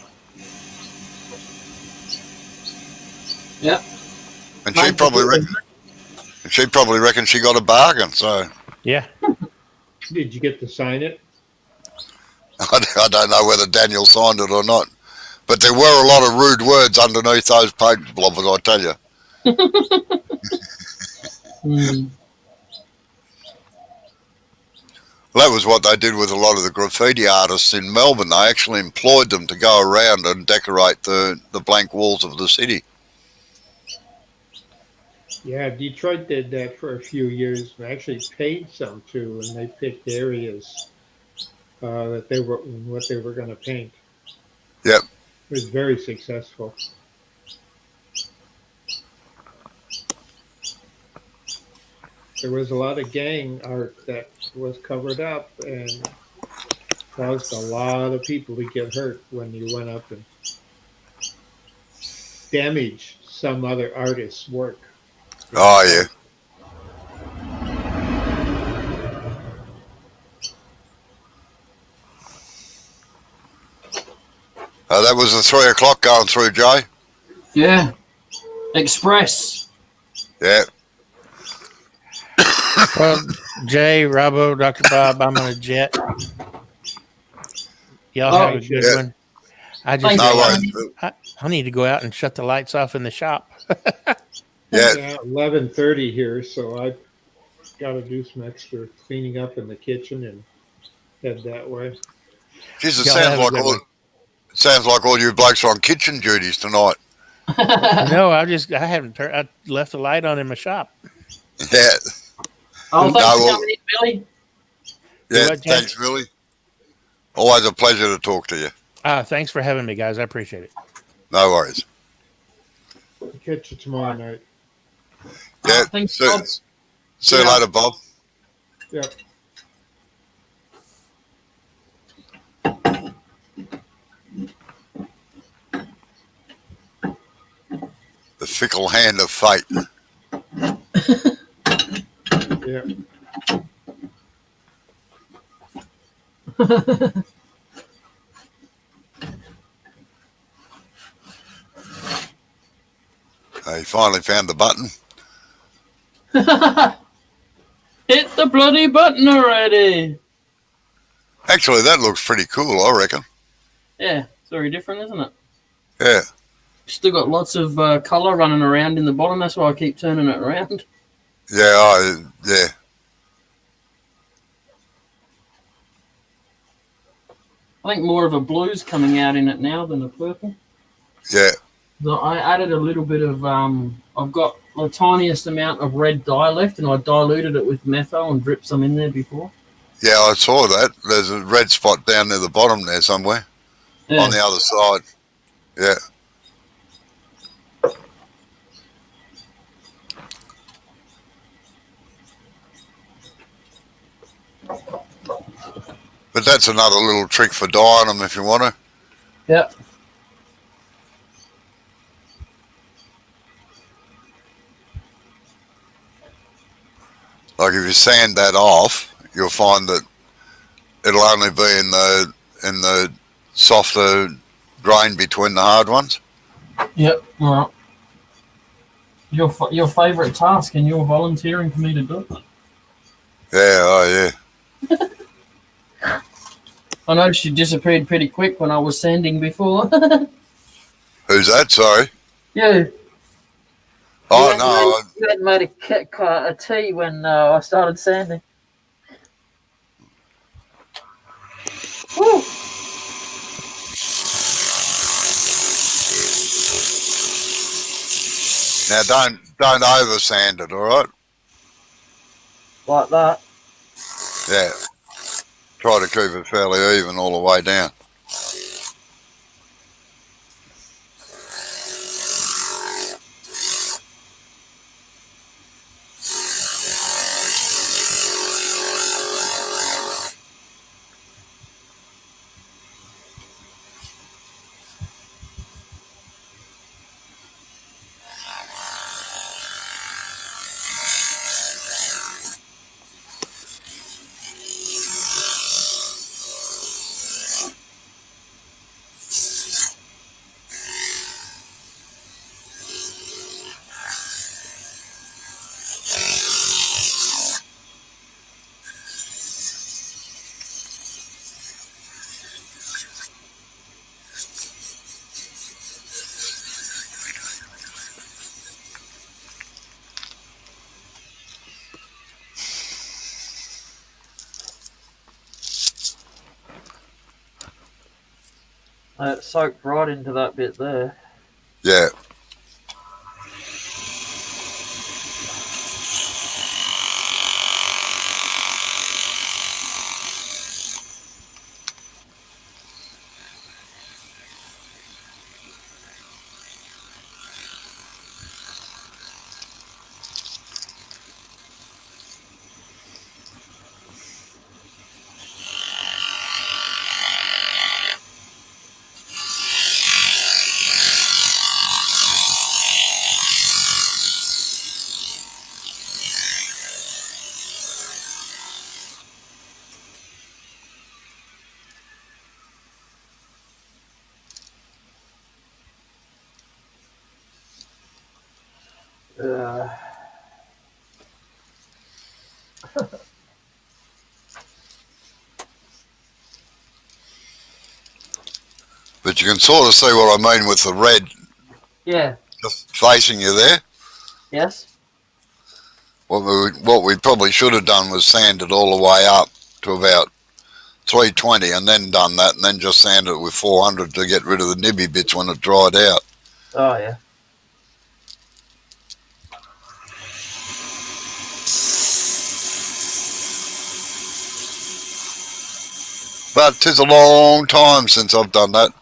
Yep. And she probably reckons she got a bargain. So Yeah. Did you get to sign it? I don't know whether Daniel signed it or not. But there were a lot of rude words underneath those paper blobbers, I tell you. Well, that was what they did with a lot of the graffiti artists in Melbourne. They actually employed them to go around and decorate the blank walls of the city. Yeah, Detroit did that for a few years. They actually paid some too, and they picked areas what they were going to paint. Yep. It was very successful. There was a lot of gang art that was covered up and caused a lot of people to get hurt when you went up and damaged some other artist's work. Oh, yeah. That was the 3 o'clock going through, Jay. Yeah. Express. Yeah. Well, Jay, Robbo, Dr. Bob, I'm on a jet. Y'all have a good one. I just No worries. I need to go out and shut the lights off in the shop. Yeah. 11:30 here, so I've got to do some extra cleaning up in the kitchen and head that way. Jeez, Y'all have a good one. it sounds like all you blokes are on kitchen duties tonight. No, I left the light on in my shop. Yeah. Oh, thanks No, for well- coming in, Billy. Yeah, what, Jay? thanks, Billy. Always a pleasure to talk to you. Thanks for having me, guys. I appreciate it. No worries. Catch you tomorrow night. Yeah. Thanks, see Bob. see you Yeah. later, Bob. Yep. The fickle hand of fate. Yeah. He finally found the button. Hit the bloody button already. Actually, that looks pretty cool, I reckon. Yeah, it's very different, isn't it? Yeah. Still got lots of colour running around in the bottom. That's why I keep turning it around. Yeah. I think more of a blue's coming out in it now than a purple. Yeah. So I added a little bit of I've got the tiniest amount of red dye left, and I diluted it with methyl and dripped some in there before. Yeah, I saw that. There's a red spot down near the bottom there somewhere Yeah. on the other side. Yeah. But that's another little trick for dyeing them if you want to. Yep. Like if you sand that off, you'll find that it'll only be in the softer grain between the hard ones. Yep. All right. Your favourite task, and you're volunteering for me to do it. Yeah, oh I noticed you disappeared pretty quick when I was sanding before. yeah. Who's that? Sorry. Yeah. Oh no. You hadn't made a tea when I started sanding. Woo. Now don't over sand it, all right? Like that. Yeah. Try to keep it fairly even all the way down. It soaked right into that bit there. Yeah. But you can sort of see what I mean with the red Yeah. just facing you there. Yes. What we probably should have done was sand it all the way up to about 320 and then done that and then just sand it with 400 to get rid of the nibby bits when it dried out. Oh yeah. But 'tis a long time since I've done that.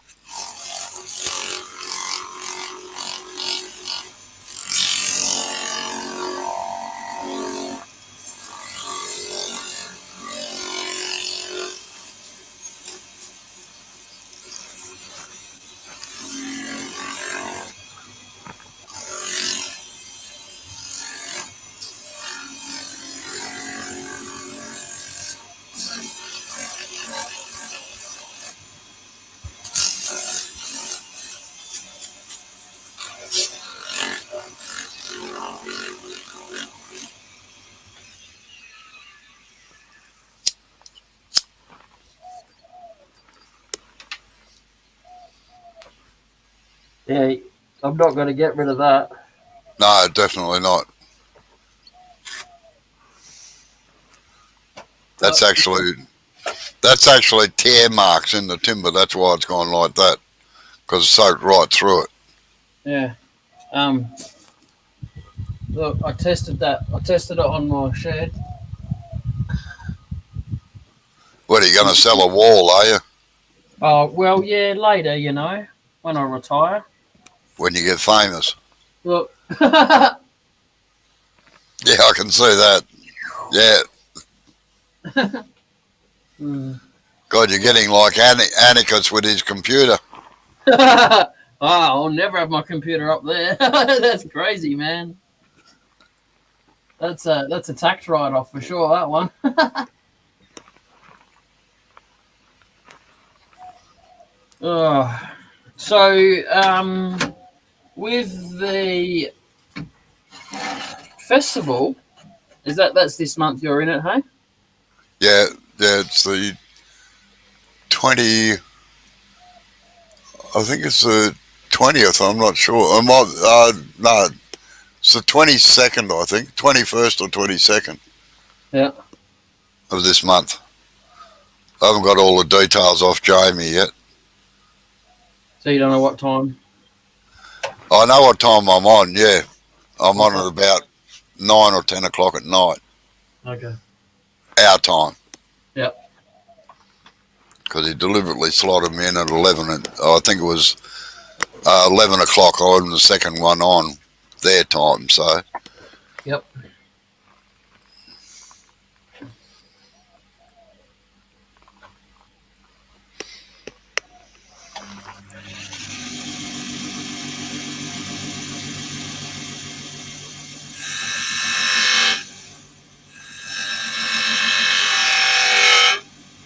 Yeah. I'm not going to get rid of that. No, definitely not. That's actually tear marks in the timber. That's why it's gone like that, because it's soaked right through it. Yeah. Look, I tested that. I tested it on my shed. What, are you going to sell a wall, are you, Oh, well, yeah, later, when I retire. when you get famous? Look. Yeah, I can see that. Yeah. God, you're getting like Anarchus with his computer. Oh, I'll never have my computer up there. That's crazy, man. That's a tax write-off for sure. That one. So with the festival, that's this month you're in it, hey? Yeah, it's the 20. I think it's the 20th. I'm not sure. No, it's the 22nd. I think 21st or 22nd. Yeah. Of this month. I haven't got all the details off Jamie yet. So you don't know what time? I know what time I'm on. Yeah, I'm on at about 9 or 10 o'clock at night. Okay. Our time. Yep. Because he deliberately slotted me in at 11. And I think it was 11 o'clock. I was the second one on their time. So. Yep.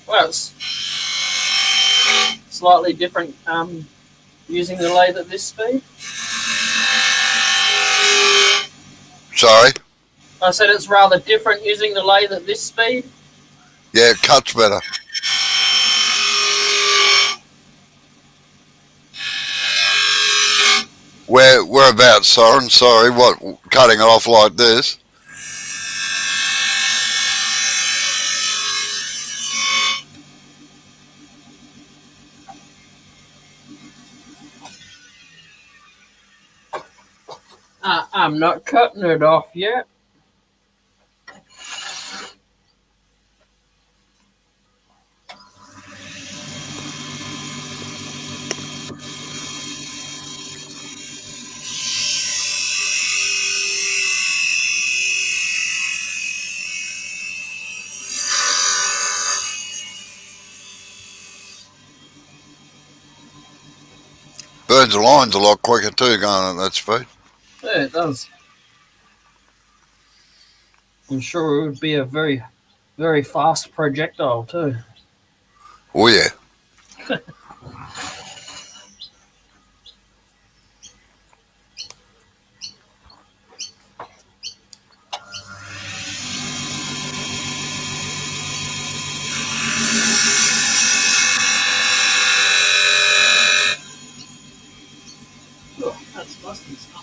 Well, it's slightly different using the lathe at this speed. Sorry? I said it's rather different using the lathe at this speed. Yeah, it cuts better. Whereabouts, Soren? Sorry, what, cutting it off like this? I'm not cutting it off yet. Burns the lines a lot quicker too, going at that speed. Yeah, it does. I'm sure it would be a very, very fast projectile too. Oh yeah. Oh, that's busting stuff.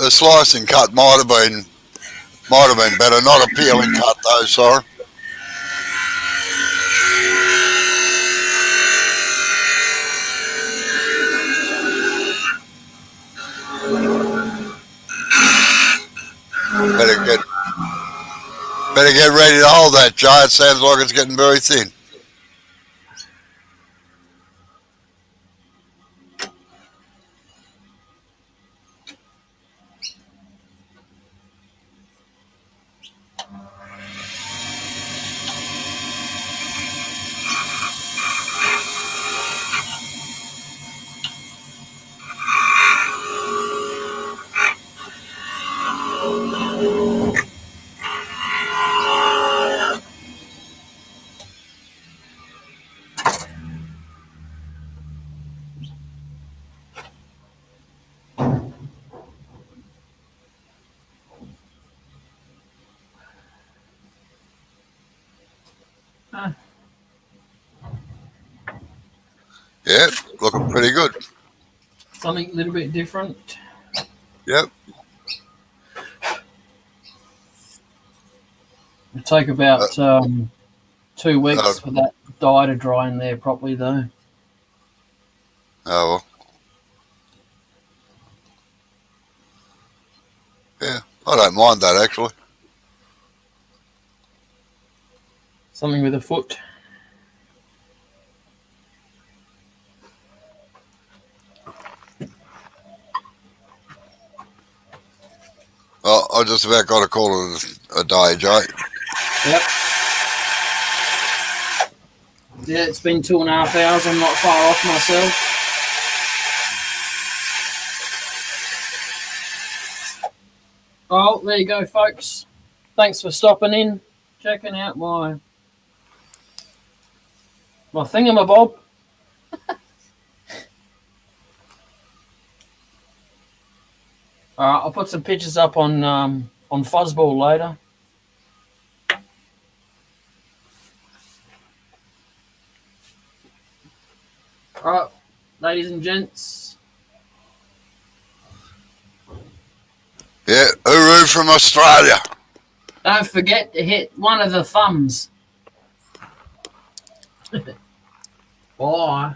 the slicing cut might have been better. Not a peeling cut though, sorry. Better get ready to hold that, Joe. It sounds like it's getting very thin. Yeah, looking pretty good. Something a little bit different. Yep. It'll take about 2 weeks for that dye to dry in there properly, though. Oh well. Yeah, I don't mind that actually. Something with a foot. Oh, I just about got to call it a day, Joe. Yep. Yeah, it's been 2.5 hours. I'm not far off myself. Oh, there you go, folks. Thanks for stopping in, checking out my thingamabob. All right, I'll put some pictures up on Fuzzball later. All right, ladies and gents. Yeah, hooroo from Australia. Don't forget to hit one of the thumbs. Bye.